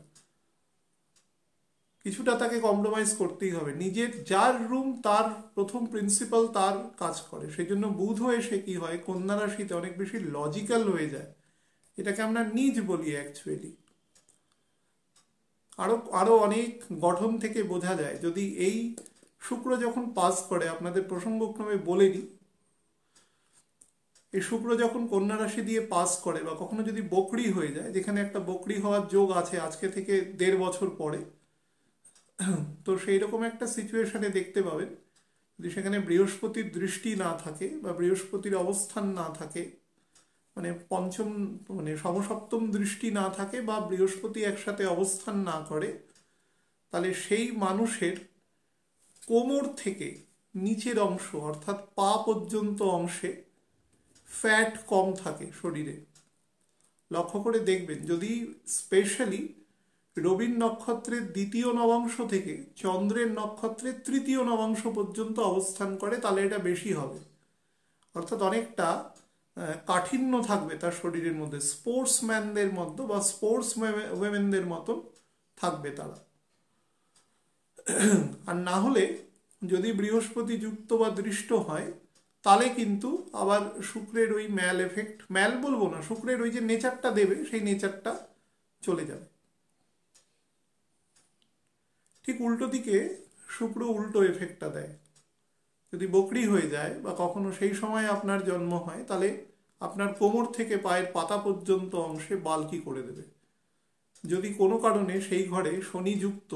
কিছুটা তাকে কম্প্রোমাইজ করতেই হবে। নিজের যার রুম তার প্রথম প্রিন্সিপাল তার কাজ করে। সেই জন্য বুধ এসে কি হয়, কন্যা রাশিতে অনেক বেশি লজিক্যাল হয়ে যায়। এটাকে আমরা নিজ বলি অ্যাকচুয়ালি। আরো অনেক গঠন থেকে বোঝা যায়। যদি এই শুক্র যখন পাস করে, আপনাদের প্রসঙ্গক্রমে বলে নিই, এই শুক্র যখন কন্যা রাশি দিয়ে পাস করে, বা কখনো যদি বকরি হয়ে যায়, যেখানে একটা বকরি হওয়ার যোগ আছে আজকে থেকে 1.5 বছর পরে, তো সেই রকম একটা সিচুয়েশনে দেখতে পাবেন, যদি সেখানে বৃহস্পতির দৃষ্টি না থাকে বা বৃহস্পতির অবস্থান না থাকে, মানে পঞ্চম মানে সমসপ্তম দৃষ্টি না থাকে, বা বৃহস্পতি একসাথে অবস্থান না করে, তাহলে সেই মানুষের কোমর থেকে নিচের অংশ অর্থাৎ পা পর্যন্ত অংশে ফ্যাট কম থাকে শরীরে। লক্ষ্য করে দেখবেন, যদি স্পেশালি রবির নক্ষত্রের 2য় নবাংশ থেকে চন্দ্রের নক্ষত্রের 3য় নবাংশ পর্যন্ত অবস্থান করে, তাহলে এটা বেশি হবে। অর্থাৎ অনেকটা কাঠিন্য থাকবে তার শরীরের মধ্যে, স্পোর্টসম্যানদের মতো বা স্পোর্টস ওয়েমেনদের মতো থাকবে তারা। আর না হলে যদি বৃহস্পতি যুক্ত বা দৃষ্ট হয়, তাহলে কিন্তু আবার শুক্রের ওই ম্যাল এফেক্ট, ম্যাল বলবো না, শুক্রের ওই যে নেচারটা দেবে সেই নেচারটা চলে যাবে। ঠিক উল্টো দিকে শুক্র উল্টো এফেক্টটা দেয়। যদি বকরি হয়ে যায় বা কখনো সেই সময় আপনার জন্ম হয়, তাহলে আপনার কোমর থেকে পায়ের পাতা পর্যন্ত অংশে বালকি করে দেবে। যদি কোনো কারণে সেই ঘরে শনি যুক্ত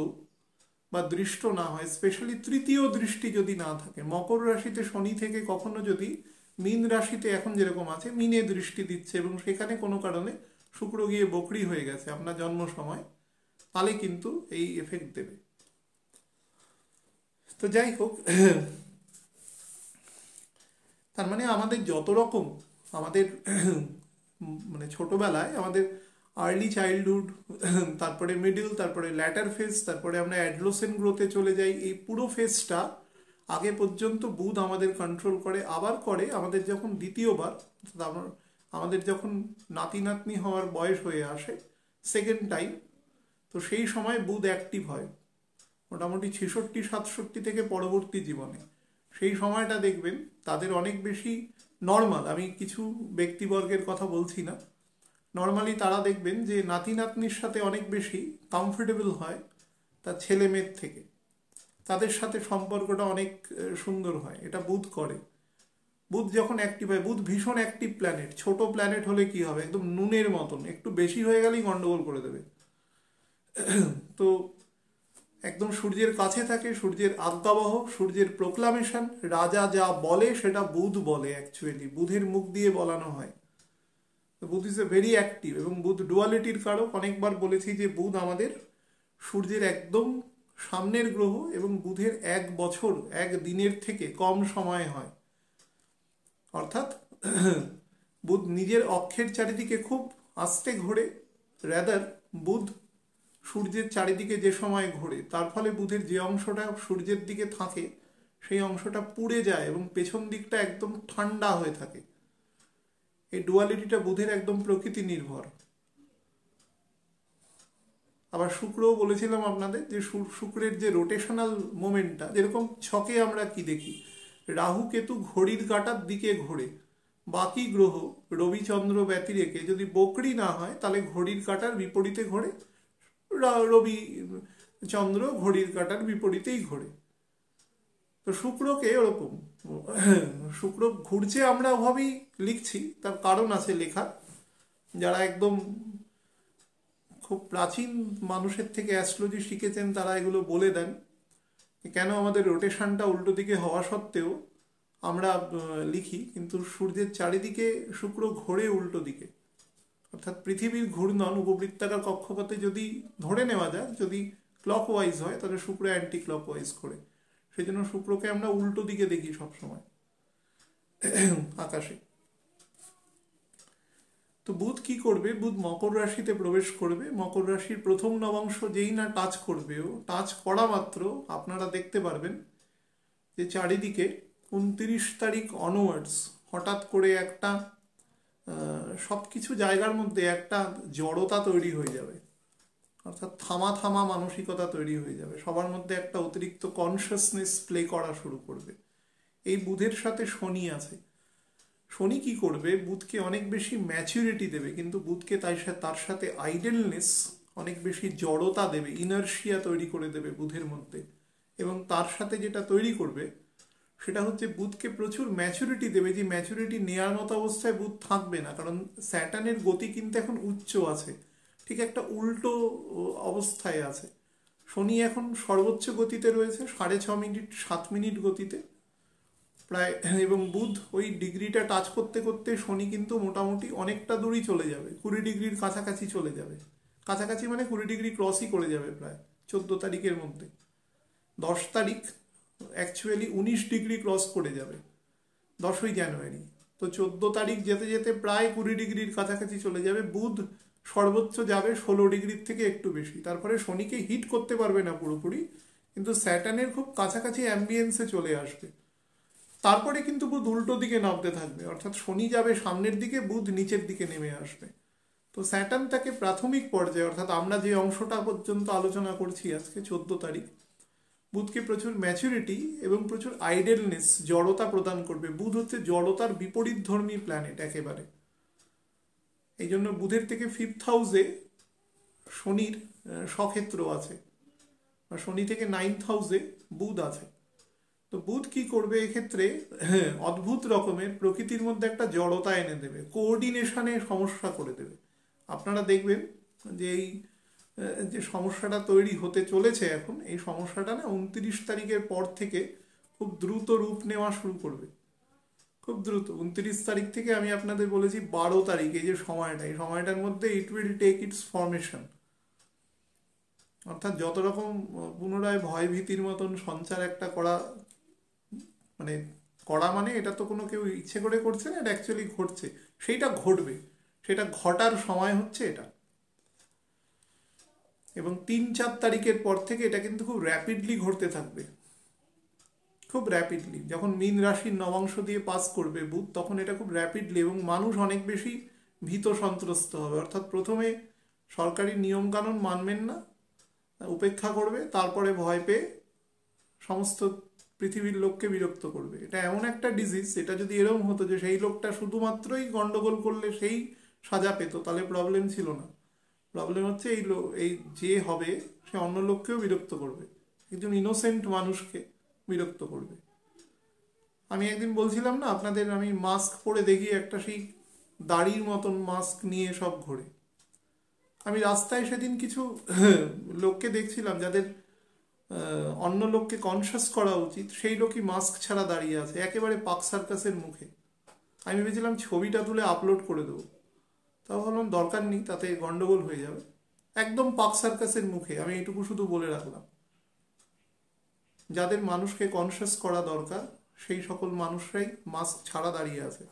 বা দৃষ্ট না হয়, স্পেশালি 3য় দৃষ্টি যদি না থাকে, মকর রাশিতে শনি থেকে কখনো যদি মীন রাশিতে এখন যেরকম আছে মীনে দৃষ্টি দিচ্ছে, এবং সেখানে কোনো কারণে শুক্র গিয়ে বকরি হয়ে গেছে আপনার জন্ম সময়, তাহলে কিন্তু এই এফেক্ট দেবে। তো যাই হোক, তার মানে আমাদের যত রকম আমাদের মানে ছোটবেলায় আমাদের আর্লি চাইল্ডহুড, তারপরে মিডল, তারপরে ল্যাটার ফেজ, তারপরে আমরা অ্যাডলোসেন্ট গ্রোথে চলে যাই, এই পুরো ফেজটা আগে পর্যন্ত বুধ আমাদের কন্ট্রোল করে। আবার করে আমাদের যখন দ্বিতীয়বার, আমাদের যখন নাতি নাতনি হওয়ার বয়স হয়ে আসে সেকেন্ড টাইম, তো সেই সময় বুধ অ্যাক্টিভ হয় মোটামুটি 66-67 থেকে পরবর্তী জীবনে। সেই সময়টা দেখবেন তাদের অনেক বেশি নর্মাল, আমি কিছু ব্যক্তিবর্গের কথা বলছি না, নর্মালি তারা দেখবেন যে নাতি নাতনির সাথে অনেক বেশি কমফোর্টেবল হয় তার ছেলে মেয়ের থেকে, তাদের সাথে সম্পর্কটা অনেক সুন্দর হয়। এটা বুধ করে। বুধ যখন অ্যাক্টিভ হয়, বুধ ভীষণ অ্যাক্টিভ প্ল্যানেট। ছোট প্ল্যানেট হলে কি হবে, একদম নুনের মতন, একটু বেশি হয়ে গেলেই গন্ডগোল করে দেবে। তো একদম সূর্যের কাছে থাকে, সূর্যের আজ্ঞাবহ, সূর্যের প্রোক্লামেশন, রাজা যা বলে সেটা বুধ বলে। অ্যাকচুয়ালি বুধের মুখ দিয়ে বলানো হয়। বুধ ইজ এ ভেরি অ্যাক্টিভ, এবং বুধ ডুয়ালিটির কারক। অনেকবার বলেছি যে বুধ আমাদের সূর্যের একদম সামনের গ্রহ, এবং বুধের 1 বছর 1 দিনের থেকে কম সময় হয়। অর্থাৎ বুধ নিজের অক্ষের চারিদিকে খুব আস্তে ঘোরে, রাদার বুধ সূর্যের চারিদিকে যে সময় ঘোরে তার ফলে বুধের যে অংশটা সূর্যের দিকে থাকে সেই অংশটা পুড়ে যায় এবং পেছন দিকটা একদম ঠান্ডা হয়ে থাকে। এই ডুয়ালিটিটা বুধের একদম প্রকৃতি নির্ভর। আবার শুক্রও বলেছিলাম আপনাদের যে শুক্রের যে রোটেশনাল মোমেন্টটা, যেরকম ছকে আমরা কি দেখি, রাহু কেতু ঘড়ির কাঁটার দিকে ঘোরে, বাকি গ্রহ রবি চন্দ্র ব্যতিরেকে যদি বকরি না হয় তাহলে ঘড়ির কাঁটার বিপরীতে ঘোরে, রবি চন্দ্র ঘড়ির কাঁটার বিপরীতেই ঘোরে। তো শুক্রকে ওরকম, শুক্র ঘুরছে আমরা ওভাবেই লিখছি, তার কারণ আছে লেখার। যারা একদম খুব প্রাচীন মানুষের থেকে অ্যাস্ট্রোলজি শিখেছেন তারা এগুলো বলে দেন কেন আমাদের রোটেশনটা উল্টো দিকে হওয়া সত্ত্বেও আমরা লিখি, কিন্তু সূর্যের চারিদিকে শুক্র ঘোরে উল্টো দিকে। অর্থাৎ পৃথিবীর ঘূর্ণন উপবৃত্তাকার কক্ষপথে যদি ধরে নেওয়া যায়, যদি ক্লকওয়াইজ হয় তাহলে শুক্র অ্যান্টি ক্লকওয়াইজ করে। সেই জন্য শুক্রকে আমরা উল্টো দিকে দেখি সবসময় আকাশে। তো বুধ কি করবে, বুধ মকর রাশিতে প্রবেশ করবে। মকর রাশির প্রথম নবাংশ যেই না টাচ করবে, ও টাচ করা মাত্র আপনারা দেখতে পারবেন যে চারিদিকে 29 তারিখ অনওয়ার্ডস হঠাৎ করে একটা সব কিছু জায়গার মধ্যে একটা জড়তা তৈরি হয়ে যাবে। অর্থাৎ থামা থামা মানসিকতা তৈরি হয়ে যাবে, সবার মধ্যে একটা অতিরিক্ত কনসিয়াসনেস প্লে করা শুরু করবে। এই বুধের সাথে শনি আছে। শনি কি করবে, বুধকে অনেক বেশি ম্যাচুরিটি দেবে, কিন্তু বুধকে তার সাথে আইডেলনেস, অনেক বেশি জড়তা দেবে, ইনার্শিয়া তৈরি করে দেবে বুধের মধ্যে। এবং তার সাথে যেটা তৈরি করবে সেটা হচ্ছে বুধকে প্রচুর ম্যাচুরিটি দেবে, যে ম্যাচুরিটি নেওয়ার মতো অবস্থায় বুধ থাকবে না, কারণ স্যাটার্নের গতি কিন্তু এখন উচ্চ আছে, ঠিক একটা উল্টো অবস্থায় আছে। শনি এখন সর্বোচ্চ গতিতে রয়েছে 6.5 মিনিট 7 মিনিট গতিতে প্রায়, এবং বুধ ওই ডিগ্রিটা টাচ করতে করতে শনি কিন্তু মোটামুটি অনেকটা দূরই চলে যাবে, 20 ডিগ্রির কাছাকাছি চলে যাবে। কাছাকাছি মানে 20 ডিগ্রি ক্রসই করে যাবে প্রায় 14 তারিখের মধ্যে। 10 তারিখ অ্যাকচুয়ালি 19 ডিগ্রি ক্রস করে যাবে 10ই জানুয়ারি। তো 14 তারিখ যেতে যেতে প্রায় 20 ডিগ্রির কাছাকাছি চলে যাবে। বুধ সর্বোচ্চ যাবে 16 ডিগ্রির থেকে একটু বেশি। তারপরে শনিকে হিট করতে পারবে না পুরোপুরি, কিন্তু স্যাটার্নের খুব কাছাকাছি অ্যাম্বিয়েন্সে চলে আসবে। তারপরে কিন্তু বুধ উল্টো দিকে নামতে থাকবে, অর্থাৎ শনি যাবে সামনের দিকে, বুধ নিচের দিকে নেমে আসবে। তো স্যাটার্ন তাকে প্রাথমিক পর্যায়ে, অর্থাৎ আমরা যে অংশটা পর্যন্ত আলোচনা করছি আজকে 14 তারিখ, বুধকে প্রচুর ম্যাচুরিটি এবং প্রচুর আইডেলনেস, জড়তা প্রদান করবে। বুধ হচ্ছে জড়তার বিপরীত ধর্মী প্ল্যানেট একেবারে। এই জন্য বুধের থেকে 5th হাউসে শনির স্বক্ষেত্র আছে, আর শনি থেকে 9th হাউসে বুধ আছে। তো বুধ কি করবে এক্ষেত্রে, অদ্ভুত রকমের প্রকৃতির মধ্যে একটা জড়তা এনে দেবে, কোঅর্ডিনেশনে সমস্যা করে দেবে। আপনারা দেখবেন যে এই যে সমস্যাটা তৈরি হতে চলেছে এখন, এই সমস্যাটা না 29 তারিখের পর থেকে খুব দ্রুত রূপ নেওয়া শুরু করবে, খুব দ্রুত। 29 তারিখ থেকে আমি আপনাদের বলেছি 12 তারিখ, এই যে সময়টা, এই সময়টার মধ্যে it will take its formation. অর্থাৎ যত রকম পুনরায় ভয় ভীতির মতন সঞ্চার একটা করা, মানে করা মানে এটা তো কোনো কেউ ইচ্ছে করে করছে না, এটা অ্যাকচুয়ালি ঘটছে, সেইটা ঘটবে, সেটা ঘটার সময় হচ্ছে এটা। এবং 3-4 তারিখের পর থেকে এটা কিন্তু খুব র্যাপিডলি ঘটতে থাকবে, খুব র্যাপিডলি। যখন মীন রাশির নবাংশ দিয়ে পাস করবে বুধ, তখন এটা খুব র্যাপিডলি, এবং মানুষ অনেক বেশি ভীত সন্ত্রস্ত হবে। অর্থাৎ প্রথমে সরকারি নিয়মকানুন মানবেন না, উপেক্ষা করবে, তারপরে ভয় পেয়ে সমস্ত পৃথিবীর লোককে বিরক্ত করবে। এটা এমন একটা ডিজিজ, এটা যদি এরকম হতো যে সেই লোকটা শুধুমাত্রই গন্ডগোল করলে সেই সাজা পেত, তাহলে প্রবলেম ছিল না। প্রবলেম হচ্ছে এই যে হবে সে অন্য লোককেও বিরক্ত করবে, একজন ইনোসেন্ট মানুষকে বিরক্ত করবে। আমি একদিন বলছিলাম না আপনাদের, আমি মাস্ক পরে দেখি একটা সেই দাড়ির মতন মাস্ক নিয়ে সব ঘোরে। আমি রাস্তায় সেদিন কিছু লোককে দেখছিলাম যাদের অন্য লোককে কনসাস করা উচিত, সেই লোকই মাস্ক ছাড়া দাঁড়িয়ে আছে একেবারে পাক সার্কাসের মুখে। আমি ভেবেছিলাম ছবিটা তুলে আপলোড করে দেবো, তাও ভাবলাম দরকার নেই, তাতে গন্ডগোল হয়ে যাবে। একদম পাক সার্কাসের মুখে আমি এইটুকু শুধু বলে রাখলাম, যাদের মানুষকে কনসিয়াস করা দরকার সেই সকল মানুষরাই মাস্ক ছাড়া দাঁড়িয়ে আছে।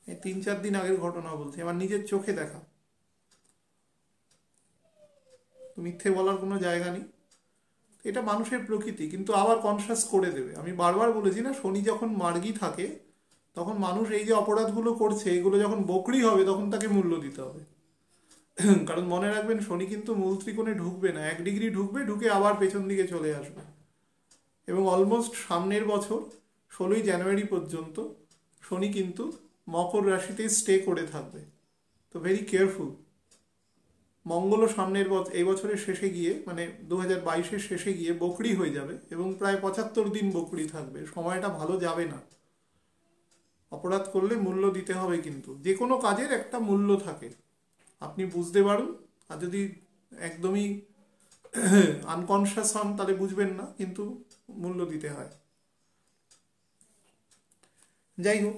এই 3-4 দিন আগের ঘটনা বলছি, আমার নিজের চোখে দেখা, তো মিথ্যে বলার কোনো জায়গা নেই। এটা মানুষের প্রকৃতি, কিন্তু আবার কনসিয়াস করে দেবে। আমি বারবার বলেছি না, শনি যখন মার্গী থাকে তখন মানুষ এই যে অপরাধগুলো করছে এগুলো যখন বকরি হবে তখন তাকে মূল্য দিতে হবে। কারণ মনে রাখবেন, শনি কিন্তু মূল ত্রিকোণে ঢুকবে না, 1 ডিগ্রি ঢুকবে, ঢুকে আবার পেছন দিকে চলে আসবে। এবং অলমোস্ট সামনের বছর 16ই জানুয়ারি পর্যন্ত শনি কিন্তু মকর রাশিতেই স্টে করে থাকবে। তো ভেরি কেয়ারফুল। মঙ্গলও সামনের এই বছরের শেষে গিয়ে, মানে 2022-এর শেষে গিয়ে বকরি হয়ে যাবে এবং প্রায় 75 দিন বকরি থাকবে। সময়টা ভালো যাবে না। অপরাধ করলে মূল্য দিতে হবে, কিন্তু যে কোনো কাজের একটা মূল্য থাকে, আপনি বুঝতে পারুন। আর যদি একদমই আনকনসিয়াস হন তাহলে বুঝবেন না, কিন্তু মূল্য দিতে হয়। যাই হোক,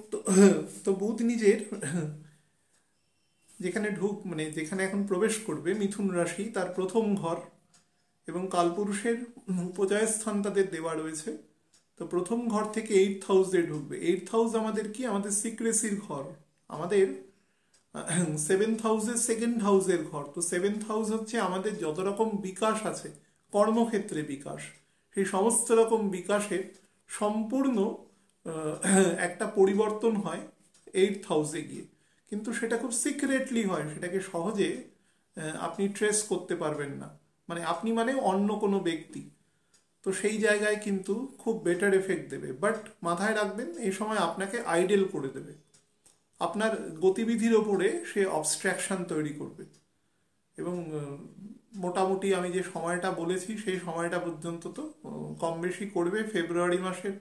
তো বুধ নিজের যেখানে যেখানে এখন প্রবেশ করবে মিথুন রাশি, তার প্রথম ঘর, এবং কালপুরুষের উপজয় স্থান তাদের দেওয়া রয়েছে। তো প্রথম ঘর থেকে 8th হাউসে ঢুকবে। 8th হাউস আমাদের কি? আমাদের সিক্রেসির ঘর, আমাদের 7th হাউসের সেকেন্ড হাউসের ঘর। তো 7th হাউস হচ্ছে আমাদের যত রকম বিকাশ আছে, কর্মক্ষেত্রে বিকাশ, সেই সমস্ত রকম বিকাশের সম্পূর্ণ একটা পরিবর্তন হয় 8th হাউসে গিয়ে। কিন্তু সেটা খুব সিক্রেটলি হয়, সেটাকে সহজে আপনি ট্রেস করতে পারবেন না। আপনি অন্য কোনো ব্যক্তি। তো সেই জায়গায় কিন্তু খুব বেটার এফেক্ট দেবে। বাট মাথায় রাখবেন, এই সময় আপনাকে আইডেল করে দেবে, আপনার গতিবিধির ওপরে সে অবস্ট্রাকশন তৈরি করবে। এবং মোটামুটি আমি যে সময়টা বলেছি সেই সময়টা পর্যন্ত তো কম বেশি করবে, ফেব্রুয়ারি মাসের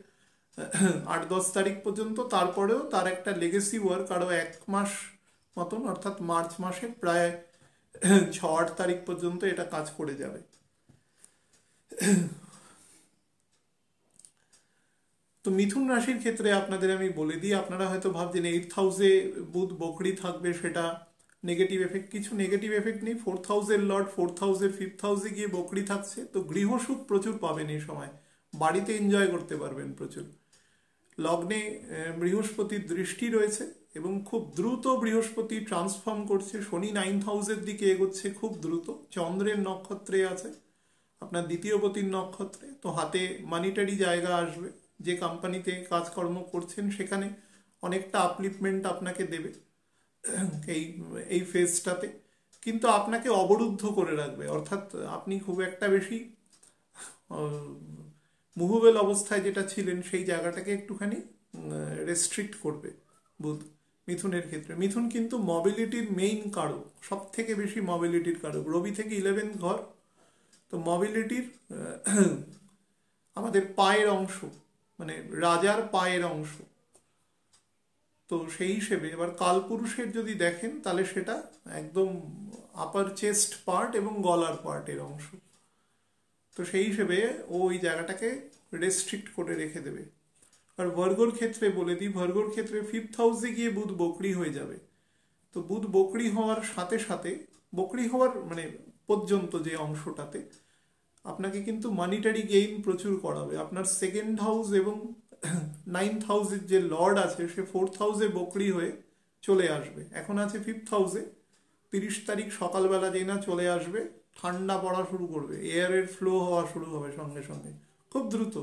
8-10 তারিখ পর্যন্ত। তারপরেও তার একটা লেগেসি ওয়ার্ক আরও 1 মাস মতন, অর্থাৎ মার্চ মাসের প্রায় 6-8 তারিখ পর্যন্ত এটা কাজ করে যাবে। তো মিথুন রাশির ক্ষেত্রে আপনাদের আমি বলে দিই, আপনারা হয়তো ভাবছেন 8th হাউসে বুধ বকরি থাকবে, সেটা নেগেটিভ এফেক্ট। কিছু নেগেটিভ এফেক্ট নেই। 4th হাউসের লর্ড 4th হাউসের 5th হাউসে গিয়ে বকরি থাকছে। তো গৃহসুখ প্রচুর পাবেন এই সময়, বাড়িতে এনজয় করতে পারবেন প্রচুর। লগ্নে বৃহস্পতির দৃষ্টি রয়েছে এবং খুব দ্রুত বৃহস্পতি ট্রান্সফর্ম করছে। শনি 9th হাউসের দিকে এগোচ্ছে খুব দ্রুত, চন্দ্রের নক্ষত্রে আছে, আপনার দ্বিতীয় পতির নক্ষত্রে। তো হাতে মানিটারি জায়গা আসবে, যে কোম্পানিতে কাজকর্ম করছেন সেখানে অনেকটা আপলিফমেন্ট আপনাকে দেবে এই ফেজটাতে। কিন্তু আপনাকে অবরুদ্ধ করে রাখবে, অর্থাৎ আপনি খুব একটা বেশি মুভেবল অবস্থায় যেটা ছিলেন সেই জায়গাটাকে একটুখানি রেস্ট্রিক্ট করবে বুধ মিথুনের ক্ষেত্রে। মিথুন কিন্তু মোবিলিটির মেইন কারক, সব থেকে বেশি মোবিলিটির কারক। রবি থেকে 11th ঘর, তো মোবিলিটির আমাদের পায়ের অংশ, রাজার পায়ের অংশ। তো সেই হিসেবে এবার কালপুরুষের যদি দেখেন তাহলে সেটা একদম আপার চেস্ট পার্ট এবং গলার পার্টের অংশ। তো সেই হিসেবে ওই জায়গাটাকে রেস্ট্রিক্ট করে রেখে দেবে। আর ভার্গোর ক্ষেত্রে বলে দিই, ভার্গোর ক্ষেত্রে 5th হাউসে গিয়ে বুধ বকরি হয়ে যাবে। তো বুধ বকরি হওয়ার সাথে সাথে, বকরি হওয়ার পর্যন্ত যে অংশটাতে আপনাকে কিন্তু মানিটারি গেইন প্রচুর করাবে। আপনার 2nd হাউস এবং 9th হাউসের যে লর্ড আছে সে 4th হাউসে বকরি হয়ে চলে আসবে। এখন আছে 5th হাউসে। 30 তারিখ সকালবেলা যেই না চলে আসবে, ঠান্ডা পড়া শুরু করবে, এয়ারের ফ্লো হওয়া শুরু হবে সঙ্গে সঙ্গে খুব দ্রুত।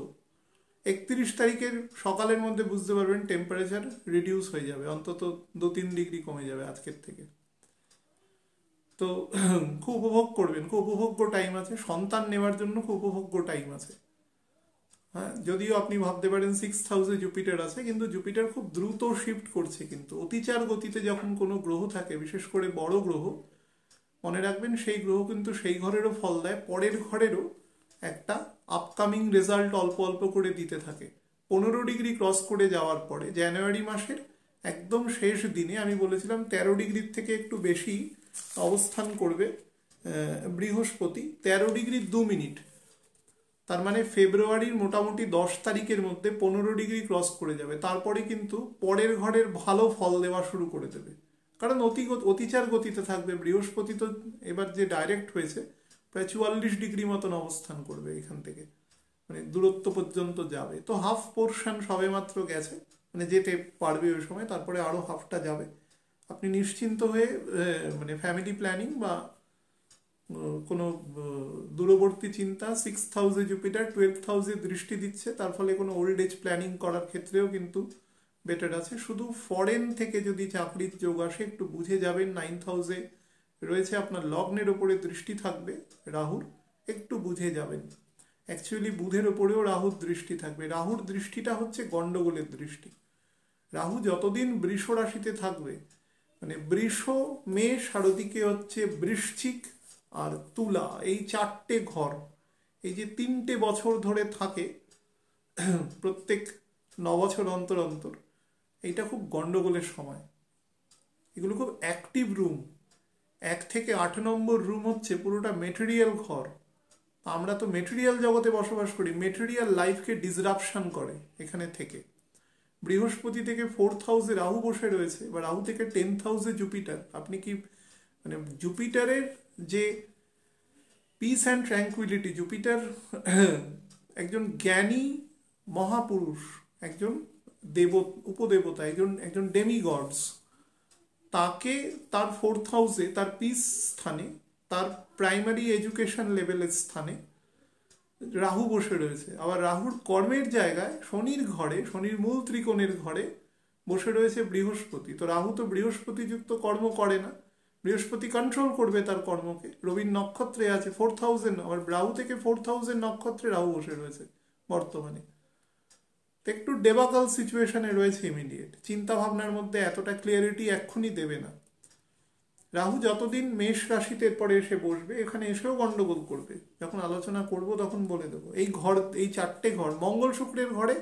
31 তারিখের সকালের মধ্যে বুঝতে পারবেন টেম্পারেচার রিডিউস হয়ে যাবে, অন্তত 2-3 ডিগ্রি কমে যাবে আজকের থেকে। তো খুব উপভোগ করবেন, খুব উপভোগ্য টাইম আছে, সন্তান নেওয়ার জন্য খুব উপভোগ্য টাইম আছে। হ্যাঁ, যদিও আপনি ভাবতে পারেন 6th হাউসে জুপিটার আছে, কিন্তু জুপিটার খুব দ্রুত শিফট করছে। কিন্তু অতিচার গতিতে যখন কোনো গ্রহ থাকে, বিশেষ করে বড় গ্রহ, মনে রাখবেন সেই গ্রহ কিন্তু সেই ঘরেরও ফল দেয়, পরের ঘরেরও একটা আপকামিং রেজাল্ট অল্প অল্প করে দিতে থাকে। 15 ডিগ্রি ক্রস করে যাওয়ার পরে জানুয়ারি মাসের একদম শেষ দিনে আমি বলেছিলাম 13 ডিগ্রির থেকে একটু বেশি অবস্থান করবে বৃহস্পতি, 13 ডিগ্রি 2 মিনিট। তার ফেব্রুয়ারির মোটামুটি 10 তারিখের মধ্যে 15 ডিগ্রি ক্রস করে যাবে। তারপরে কিন্তু পরের ঘরের ভালো ফল দেওয়া শুরু করে দেবে। কারণ অতিচার গতিতে থাকবে। বৃহস্পতি তো এবার যে ডাইরেক্ট হয়েছে প্রায় 44 ডিগ্রি মতন অবস্থান করবে এখান থেকে, মানে দূরত্ব পর্যন্ত যাবে। তো হাফ পোর্শন সবে মাত্র গেছে, মানে যেতে পারবে ওই সময়, তারপরে আরও হাফটা যাবে। আপনি নিশ্চিন্ত হয়ে মানে ফ্যামিলি প্ল্যানিং বা কোনো দূরবর্তী চিন্তা, 6th হাউসে জুপিটার 12th হাউসে দৃষ্টি দিচ্ছে, তার ফলে কোনো ওল্ড এজ প্ল্যানিং করার ক্ষেত্রেও কিন্তু বেটার আছে। শুধু ফরেন থেকে যদি চাকরির যোগ আসে একটু বুঝে যাবেন। 9th হাউসে রয়েছে, আপনার লগ্নের ওপরে দৃষ্টি থাকবে রাহুর, একটু বুঝে যাবেন। অ্যাকচুয়ালি বুধের ওপরেও রাহুর দৃষ্টি থাকবে। রাহুর দৃষ্টিটা হচ্ছে গন্ডগোলের দৃষ্টি। রাহু যতদিন বৃষ রাশিতে থাকবে, মানে বৃষ, মেষ, আর ওদিকে হচ্ছে বৃশ্চিক আর তুলা, এই 4টে ঘর, এই যে 3টে বছর ধরে থাকে প্রত্যেক 9 বছর অন্তর অন্তর, এইটা খুব গন্ডগোলের সময়। এগুলো খুব অ্যাক্টিভ রুম। 1 থেকে 8 নম্বর রুম হচ্ছে পুরোটা মেটেরিয়াল ঘর। আমরা তো মেটেরিয়াল জগতে বসবাস করি, মেটেরিয়াল লাইফকে ডিসরাপশন করে এখানে থেকে। বৃহস্পতি থেকে 4th হাউসে রাহু বসে রয়েছে, বা রাহু থেকে 10th হাউসে জুপিটার। আপনি কি মানে জুপিটারের যে পিস অ্যান্ড ট্র্যাঙ্কুইলিটি, জুপিটার একজন জ্ঞানী মহাপুরুষ, একজন উপদেবতা, একজন ডেমিগডস, তাকে তার 4th হাউসে, তার পিস স্থানে, তার প্রাইমারি এডুকেশন লেভেলের স্থানে রাহু বসে রয়েছে। আবার রাহুর কর্মের জায়গায় শনির ঘরে, শনির মূল ত্রিকোণের ঘরে বসে রয়েছে বৃহস্পতি। তো রাহু তো বৃহস্পতিযুক্ত কর্ম করে না, বৃহস্পতি কন্ট্রোল করবে তার কর্মকে। রবির নক্ষত্রে আছে 4th হাউসে, আবার রাহু থেকে 4th হাউসের নক্ষত্রে রাহু বসে রয়েছে বর্তমানে। তো একটু ডেবাকাল সিচুয়েশনে রয়েছে ইমিডিয়েট। চিন্তা ভাবনার মধ্যে এতটা ক্লিয়ারিটি এক্ষুনি দেবে না। রাহু যতদিন মেষ রাশিতে পরে এসে বসবে, এখানে এসেও গন্ডগোল করবে। যখন আলোচনা করব তখন বলে দেবো। এই ঘর, এই 4টে ঘর, মঙ্গল শুক্রের ঘরে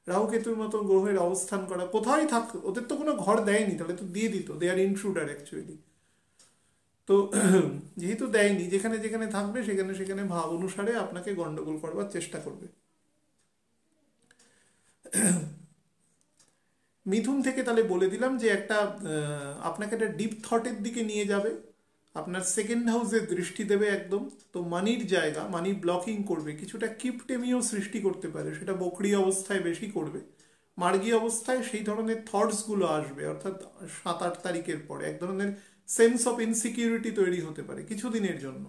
রাহু কেতুর মতো গ্রহের অবস্থান করা, কোথায় থাক, ওদের তো কোনো ঘর দেয়নি, তাহলে তো দিয়ে দিত, দে আর ইন্ট্রুডার অ্যাকচুয়ালি। তো যেহেতু দেয়নি, যেখানে যেখানে থাকবে সেখানে সেখানে ভাব অনুসারে আপনাকে গন্ডগোল করবার চেষ্টা করবে। মিথুন থেকে তাহলে বলে দিলাম যে একটা আপনাকে একটা ডিপ থটের দিকে নিয়ে যাবে, আপনার 2nd হাউসে দৃষ্টি দেবে একদম। তো মানির জায়গা, মানি ব্লকিং করবে, কিছুটা কিপটেমিও সৃষ্টি করতে পারে, সেটা বকরি অবস্থায় বেশি করবে। মার্গী অবস্থায় সেই ধরনের থটসগুলো আসবে, অর্থাৎ 7-8 তারিখের পরে এক ধরনের সেন্স অফ ইনসিকিউরিটি তৈরি হতে পারে কিছুদিনের জন্য।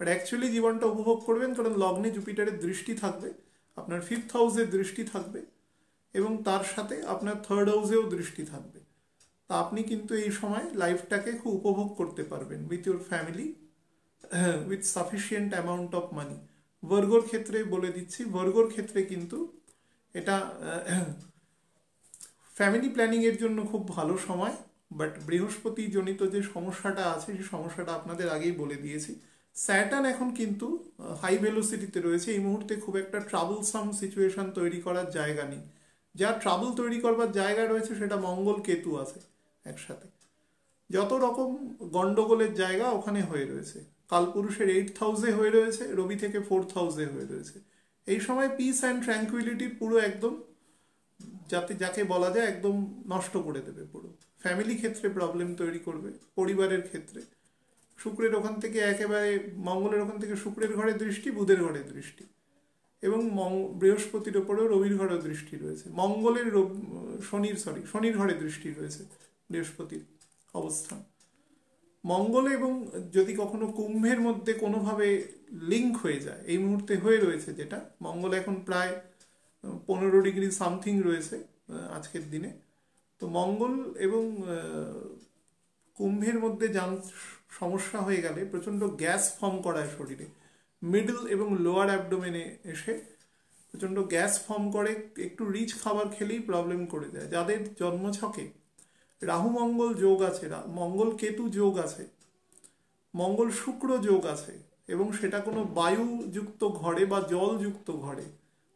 বাট অ্যাকচুয়ালি জীবনটা উপভোগ করবেন, কারণ লগ্নে জুপিটারের দৃষ্টি থাকবে, আপনার 5th হাউসের দৃষ্টি থাকবে, এবং তার সাথে আপনার 3rd হাউসেও দৃষ্টি থাকবে। তা আপনি কিন্তু এই সময় লাইফটাকে খুব উপভোগ করতে পারবেন with your family, with sufficient amount of money. ভার্গোর ক্ষেত্রে বলে দিচ্ছি, ভার্গোর ক্ষেত্রে কিন্তু এটা ফ্যামিলি প্ল্যানিংয়ের জন্য খুব ভালো সময়। বাট বৃহস্পতি জনিত যে সমস্যাটা আছে, সেই সমস্যাটা আপনাদের আগেই বলে দিয়েছি। স্যাটার্ন এখন কিন্তু হাই ভেলোসিটিতে রয়েছে, এই মুহূর্তে খুব একটা ট্রাবলসাম সিচুয়েশন তৈরি করার জায়গা নেই। যা ট্রাবল তৈরি করবার জায়গা রয়েছে সেটা মঙ্গল কেতু আছে একসাথে। যত রকম গন্ডগোলের জায়গা ওখানে হয়ে রয়েছে। কালপুরুষের 8th হাউসে হয়ে রয়েছে, রবি থেকে 4th হাউসে হয়ে রয়েছে। এই সময় পিস অ্যান্ড ট্র্যাঙ্কুইলিটির পুরো একদম, যাকে বলা যায় একদম নষ্ট করে দেবে পুরো। ফ্যামিলি ক্ষেত্রে প্রবলেম তৈরি করবে, পরিবারের ক্ষেত্রে। শুক্রের ওখান থেকে একেবারে, মঙ্গলের ওখান থেকে শুক্রের ঘরে দৃষ্টি, বুধের ঘরে দৃষ্টি, এবং বৃহস্পতির ওপরেও রবির ঘরে দৃষ্টি রয়েছে। মঙ্গলের শনির ঘরে দৃষ্টি রয়েছে বৃহস্পতির অবস্থান। মঙ্গল এবং যদি কখনো কুম্ভের মধ্যে কোনোভাবে লিঙ্ক হয়ে যায়, এই মুহূর্তে হয়ে রয়েছে যেটা, মঙ্গল এখন প্রায় 15 ডিগ্রি সামথিং রয়েছে আজকের দিনে। তো মঙ্গল এবং কুম্ভের মধ্যে সমস্যা হয়ে গেলে প্রচণ্ড গ্যাস ফর্ম করায় শরীরে, মিডল এবং লোয়ার অ্যাবডোমেনে এসে প্রচণ্ড গ্যাস ফর্ম করে। একটু রিচ খাবার খেলেই প্রবলেম করে দেয়। যাদের জন্মছকে রাহু মঙ্গল যোগ আছে, মঙ্গল কেতু যোগ আছে, মঙ্গল শুক্র যোগ আছে, এবং সেটা কোনো বায়ুযুক্ত ঘরে বা জলযুক্ত ঘরে,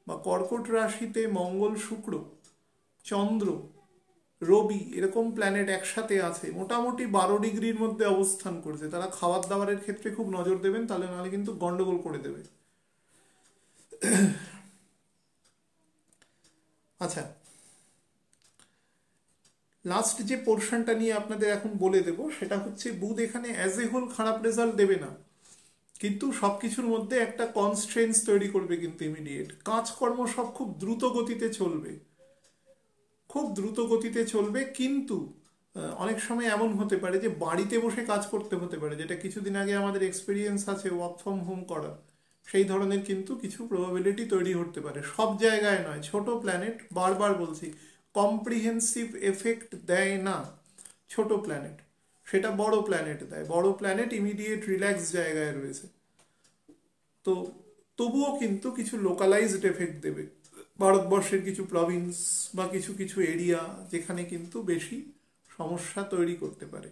বা কর্কট রাশিতে মঙ্গল, শুক্র, চন্দ্র, রবি এরকম প্ল্যানেট একসাথে আছে, মোটামুটি 12 ডিগ্রির মধ্যে অবস্থান করছে, তারা খাবার দাবারের ক্ষেত্রে খুব নজর দেবেন, তাহলে নাহলে কিন্তু গন্ডগোল করে দেবে। আচ্ছা, লাস্ট যে পোর্শনটা নিয়ে আপনাদের এখন বলে দেব সেটা হচ্ছে বুধ এখানে অ্যাজ এ হোল খারাপ রেজাল্ট দেবে না, কিন্তু সবকিছুর মধ্যে একটা কনস্ট্রেন্স তৈরি করবে। কিন্তু ইমিডিয়েট কাজকর্ম সব খুব দ্রুত গতিতে চলবে, খুব দ্রুত গতিতে চলবে। কিন্তু অনেক সময় এমন হতে পারে যে বাড়িতে বসে কাজ করতে হতে পারে, যেটা কিছুদিন আগে আমাদের এক্সপিরিয়েন্স আছে ওয়ার্ক ফ্রম হোম করার, সেই ধরনের কিন্তু কিছু প্রবাবিলিটি তৈরি হতে পারে। সব জায়গায় নয়, ছোট প্ল্যানেট, বারবার বলছি, কম্প্রিহেন্সিভ এফেক্ট দেয় না ছোট প্ল্যানেট, সেটা বড় প্ল্যানেট দেয়। বড় প্ল্যানেট ইমিডিয়েট রিল্যাক্স জায়গায় রয়েছে, তো তবুও কিন্তু কিছু লোকালাইজড এফেক্ট দেবে ভারতবর্ষের কিছু প্রভিন্স বা কিছু কিছু এরিয়া, যেখানে কিন্তু বেশি সমস্যা তৈরি করতে পারে।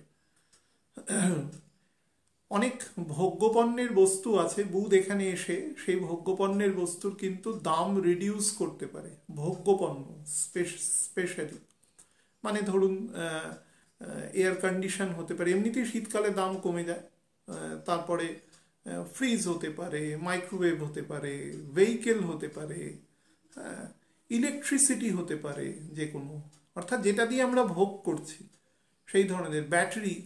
অনেক ভোগ্যপণ্যের বস্তু আছে, বুধ এখানে এসে সেই ভোগ্যপণ্যের বস্তুর কিন্তু দাম রিডিউস করতে পারে। ভোগ্যপণ্য স্পেশালি, মানে ধরুন এয়ার কন্ডিশন হতে পারে, এমনিতেই শীতকালে দাম কমে যায়, তারপরে ফ্রিজ হতে পারে, মাইক্রোওয়েভ হতে পারে, ভেহিকেল হতে পারে, ইলেকট্রিসিটি হতে পারে, যে কোনো, অর্থাৎ যেটা দিয়ে আমরা ভোগ করছি সেই ধরনের ব্যাটারি,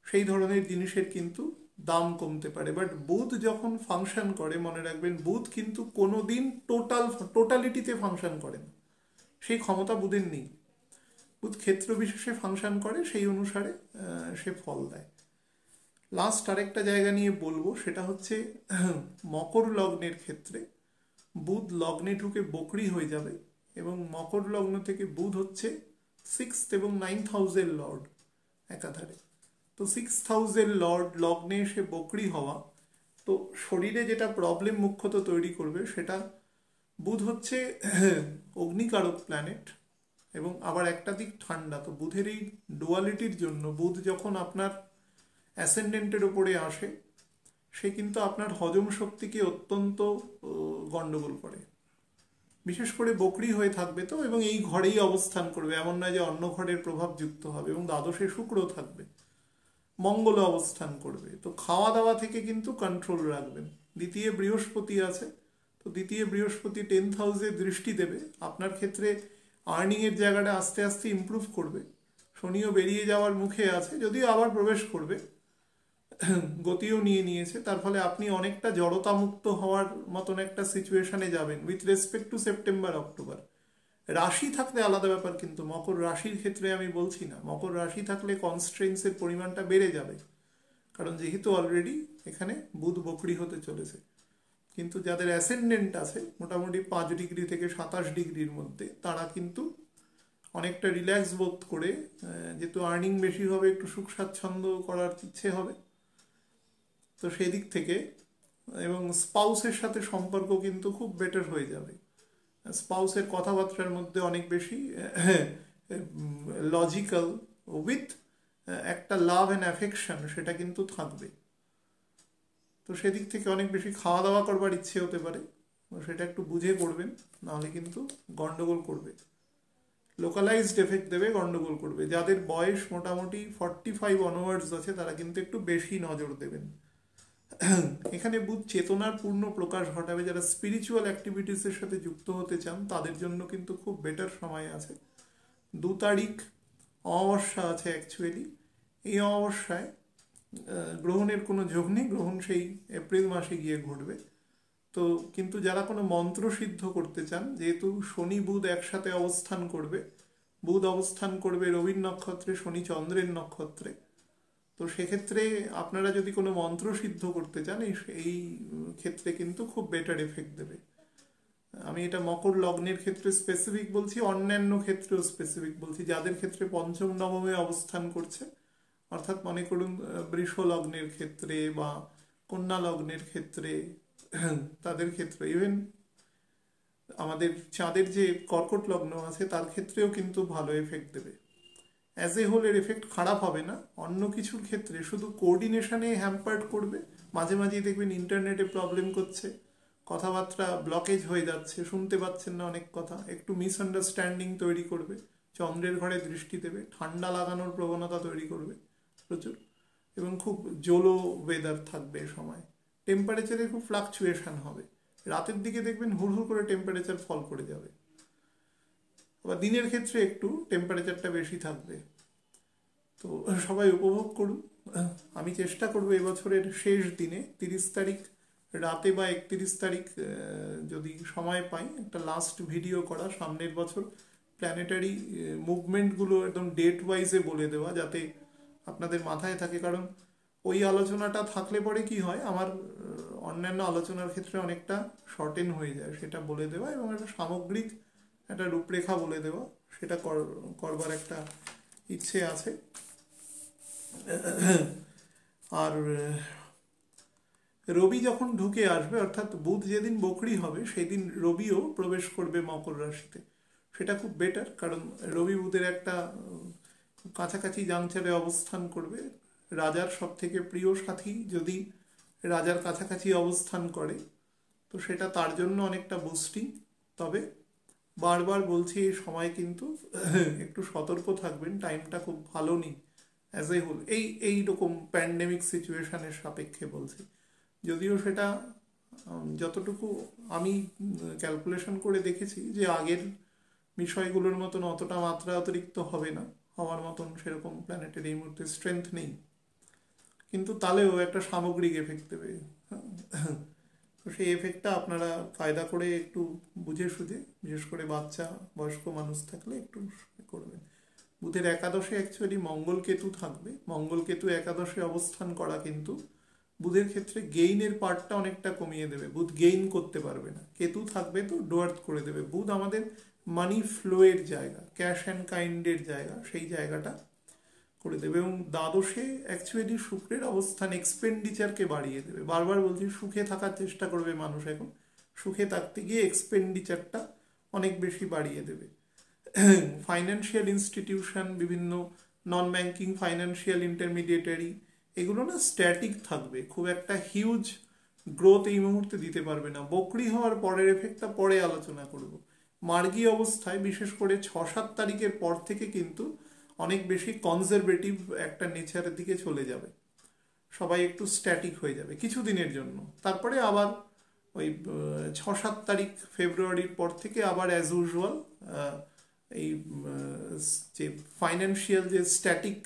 সেই ধরনের জিনিসের কিন্তু দাম কমতে পারে। বাট বুধ যখন ফাংশন করে, মনে রাখবেন বুধ কিন্তু কোনোদিন টোটালিটিতে ফাংশন করে না, সেই ক্ষমতা বুধের নেই। বুধ ক্ষেত্র বিশেষে ফাংশন করে, সেই অনুসারে সে ফল দেয়। লাস্ট আরেকটা জায়গা নিয়ে বলবো, সেটা হচ্ছে মকর লগ্নের ক্ষেত্রে বুধ লগ্নে ঢুকে বকরি হয়ে যাবে, এবং মকর লগ্ন থেকে বুধ হচ্ছে 6th এবং 9th হাউসের লর্ড একাধারে। তো 6th হাউসের লর্ড লগ্নে এসে বকরি হওয়া, তো শরীরে যেটা প্রবলেম মুখ্যত তৈরি করবে সেটা, বুধ হচ্ছে অগ্নিকারক প্ল্যানেট, এবং আবার একটা দিক ঠান্ডা। তো বুধের এই ডুয়ালিটির জন্য বুধ যখন আপনার অ্যাসেন্ডেন্টের ওপরে আসে, সে কিন্তু আপনার হজম শক্তিকে অত্যন্ত গণ্ডগোল করে। বিশেষ করে বকরি হয়ে থাকবে তো, এবং এই ঘরেই অবস্থান করবে, এমন নয় যে অন্য ঘরের প্রভাব যুক্ত হবে, এবং দ্বাদশে শুক্র থাকবে, মঙ্গল অবস্থান করবে। তো খাওয়া দাওয়া থেকে কিন্তু কন্ট্রোল রাখবেন। দ্বিতীয় বৃহস্পতি আছে, তো দ্বিতীয় বৃহস্পতি 10th হাউসে দৃষ্টি দেবে, আপনার ক্ষেত্রে আর্নিংয়ের জায়গাটা আস্তে আস্তে ইমপ্রুভ করবে। শনিও বেরিয়ে যাওয়ার মুখে আছে, যদিও আবার প্রবেশ করবে, গতিও নিয়ে নিয়েছে, তার ফলে আপনি অনেকটা জড়তামুক্ত হওয়ার মতন একটা সিচুয়েশনে যাবেন with respect to September October. রাশি থাকলে আলাদা ব্যাপার, কিন্তু মকর রাশির ক্ষেত্রে আমি বলছি না। মকর রাশি থাকলে কনস্ট্রেন্সের পরিমাণটা বেড়ে যাবে, কারণ যেহেতু অলরেডি এখানে বুধ বকরি হতে চলেছে। কিন্তু যাদের অ্যাসেন্ডেন্ট আছে মোটামুটি 5 ডিগ্রি থেকে 27 ডিগ্রির মধ্যে, তারা কিন্তু অনেকটা রিল্যাক্স বোধ করে, যেহেতু আর্নিং বেশি হবে, একটু সুখ স্বাচ্ছন্দ্য করার ইচ্ছে হবে, তো সেই দিক থেকে, এবং স্পাউসের সাথে সম্পর্ক কিন্তু খুব বেটার হয়ে যাবে। স্পাউসের কথাবার্তার মধ্যে অনেক বেশি লজিক্যাল উইথ একটা লাভ অ্যান্ড অ্যাফেকশন, সেটা কিন্তু থাকবে। তো সেদিক থেকে অনেক বেশি খাওয়া দাওয়া করবার ইচ্ছে হতে পারে, সেটা একটু বুঝে করবেন, নাহলে কিন্তু গন্ডগোল করবে, লোকালাইজড এফেক্ট দেবে, গন্ডগোল করবে। যাদের বয়স মোটামুটি 45 অনওয়ার্ডস আছে, তারা কিন্তু একটু বেশি নজর দেবেন। এখানে বুধ চেতনার পূর্ণ প্রকাশ ঘটাবে। যারা স্পিরিচুয়াল অ্যাক্টিভিটিসের সাথে যুক্ত হতে চান, তাদের জন্য কিন্তু খুব বেটার সময় আছে। 2 তারিখ অমাবস্যা আছে অ্যাকচুয়ালি, এই অমাবস্যায় গ্রহণের কোনো যোগ নেই, গ্রহণ সেই এপ্রিল মাসে গিয়ে ঘটবে। তো কিন্তু যারা কোনো মন্ত্র সিদ্ধ করতে চান, যেহেতু শনি বুধ একসাথে অবস্থান করবে, বুধ অবস্থান করবে রবির নক্ষত্রে, শনি চন্দ্রের নক্ষত্রে, তো সেক্ষেত্রে আপনারা যদি কোনো মন্ত্র সিদ্ধ করতে চান, এই ক্ষেত্রে কিন্তু খুব বেটার এফেক্ট দেবে। আমি এটা মকর লগ্নের ক্ষেত্রে স্পেসিফিক বলছি, অন্যান্য ক্ষেত্রেও স্পেসিফিক বলছি। যাদের ক্ষেত্রে পঞ্চম নবমে অবস্থান করছে, অর্থাৎ মনে করুন বৃষ লগ্নের ক্ষেত্রে বা কন্যা লগ্নের ক্ষেত্রে, তাদের ক্ষেত্রে, ইভেন আমাদের চাঁদের যে কর্কট লগ্ন আছে তার ক্ষেত্রেও কিন্তু ভালো এফেক্ট দেবে। অ্যাজ এ হোল এর এফেক্ট খারাপ হবে না। অন্য কিছুর ক্ষেত্রে শুধু কোঅর্ডিনেশনে হ্যাম্পার্ড করবে, মাঝে মাঝেই দেখবেন ইন্টারনেটে প্রবলেম করছে, কথাবার্তা ব্লকেজ হয়ে যাচ্ছে, শুনতে পাচ্ছেন না অনেক কথা, একটু মিসআন্ডারস্ট্যান্ডিং তৈরি করবে, চন্দ্রের ঘরে দৃষ্টি দেবে, ঠান্ডা লাগানোর প্রবণতা তৈরি করবে প্রচুর, এবং খুব জোলো ওয়েদার থাকবে এ সময়। টেম্পারেচারে খুব ফ্লাকচুয়েশন হবে, রাতের দিকে দেখবেন হুড় হুড় করে টেম্পারেচার ফল করে যাবে। আবার দিনের ক্ষেত্রে একটু টেম্পারেচারটা বেশি থাকবে। তো সবাই উপভোগ করুন। আমি চেষ্টা করবো এবছরের শেষ দিনে 30 তারিখ রাতে বা 31 তারিখ যদি সময় পাই একটা লাস্ট ভিডিও করা, সামনের বছর প্ল্যানেটারি মুভমেন্টগুলো একদম ডেট ওয়াইজে বলে দেওয়া, যাতে আপনাদের মাথায় থাকে। কারণ ওই আলোচনাটা থাকলে পরে কি হয়, আমার অন্যান্য আলোচনার ক্ষেত্রে অনেকটা শর্টেন হয়ে যায়। সেটা বলে দেওয়া এবং একটা সামগ্রিক একটা রূপরেখা বলে দেওয়া, সেটা করবার একটা ইচ্ছে আছে। আর রবি যখন ঢুকে আসবে, অর্থাৎ বুধ যেদিন বকরি হবে সেই দিন রবিও প্রবেশ করবে মকর রাশিতে। সেটা খুব বেটার, কারণ রবি বুধের একটা কাছাকাছি জাংচারে অবস্থান করবে। রাজার সব থেকে প্রিয় সাথী যদি রাজার কাছাকাছি অবস্থান করে তো সেটা তার জন্য অনেকটা বুস্টিং। তবে বারবার বলছি এই সময় কিন্তু একটু সতর্ক থাকবেন, টাইমটা খুব ভালো নেই অ্যাজ এ হোল, এইরকম প্যান্ডেমিক সিচুয়েশনের সাপেক্ষে বলছি। যদিও সেটা যতটুকু আমি ক্যালকুলেশন করে দেখেছি যে আগের বিষয়গুলোর মতন অতটা মাত্রা অতিরিক্ত হবে না, হওয়ার মতন সেরকম প্ল্যানেটের এই মুহূর্তে স্ট্রেংথ নেই, কিন্তু তাহলেও একটা সামগ্রিক এফেক্ট দেবে। তো সেই এফেক্টটা আপনারা কায়দা করে একটু বুঝে সুঝে, বিশেষ করে বাচ্চা বয়স্ক মানুষ থাকলে একটু করবেন। বুধের একাদশে অ্যাকচুয়ালি মঙ্গল কেতু থাকবে। মঙ্গল কেতু একাদশে অবস্থান করা কিন্তু বুধের ক্ষেত্রে গেইনের পার্টটা অনেকটা কমিয়ে দেবে। বুধ গেইন করতে পারবে না, কেতু থাকবে তো ডোয়ার্থ করে দেবে। বুধ আমাদের মানি ফ্লোয়ের জায়গা, ক্যাশ অ্যান্ড কাইন্ডের জায়গা, সেই জায়গাটা করে দেবে। এবং দ্বাদশে অ্যাকচুয়ালি শুক্রের অবস্থান এক্সপেন্ডিচারকে বাড়িয়ে দেবে। বারবার বলছি সুখে থাকার চেষ্টা করবে মানুষ, এখন সুখে থাকতে গিয়ে এক্সপেন্ডিচারটা অনেক বেশি বাড়িয়ে দেবে। ফাইন্যান্সিয়াল ইনস্টিটিউশন, বিভিন্ন নন ব্যাংকিং ফাইন্যান্সিয়াল ইন্টারমিডিয়েটারি, এগুলো না স্ট্যাটিক থাকবে, খুব একটা হিউজ গ্রোথ এই মুহূর্তে দিতে পারবে না। বকরি হওয়ার পরের এফেক্টটা পরে আলোচনা করব। মার্গী অবস্থায় বিশেষ করে 6-7 তারিখের পর থেকে কিন্তু অনেক বেশি কনজারভেটিভ একটা নেচারের দিকে চলে যাবে, সবাই একটু স্ট্যাটিক হয়ে যাবে কিছুদিনের জন্য। তারপরে আবার ওই 6-7 তারিখ ফেব্রুয়ারির পর থেকে আবার অ্যাজ ইউজুয়াল এই যে ফাইন্যান্সিয়াল যে স্ট্যাটিক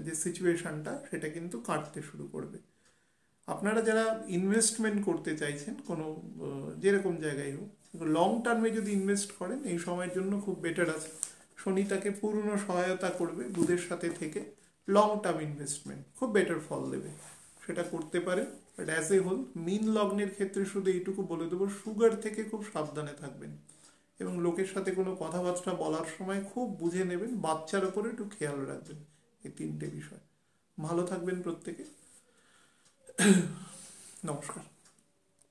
যে সিচুয়েশনটা, সেটা কিন্তু কাটতে শুরু করবে। আপনারা যারা ইনভেস্টমেন্ট করতে চাইছেন কোনো যেরকম জায়গায় হোক, লং টার্মে যদি ইনভেস্ট করেন এই সময়ের জন্য খুব বেটার আছে। শনি তাকে পূর্ণ সহায়তা করবে বুধের সাথে থেকে, লং টার্ম ইনভেস্টমেন্ট খুব বেটার ফল দেবে, সেটা করতে পারে। বাট অ্যাজ এ হোল মীন লগ্নের ক্ষেত্রে শুধু এইটুকু বলে দেবো, সুগার থেকে খুব সাবধানে থাকবেন এবং লোকের সাথে কোনো কথাবার্তা বলার সময় খুব বুঝে নেবেন, বাচ্চার ওপরে একটু খেয়াল রাখবেন। এই 3টে বিষয়। ভালো থাকবেন প্রত্যেকে। নমস্কার।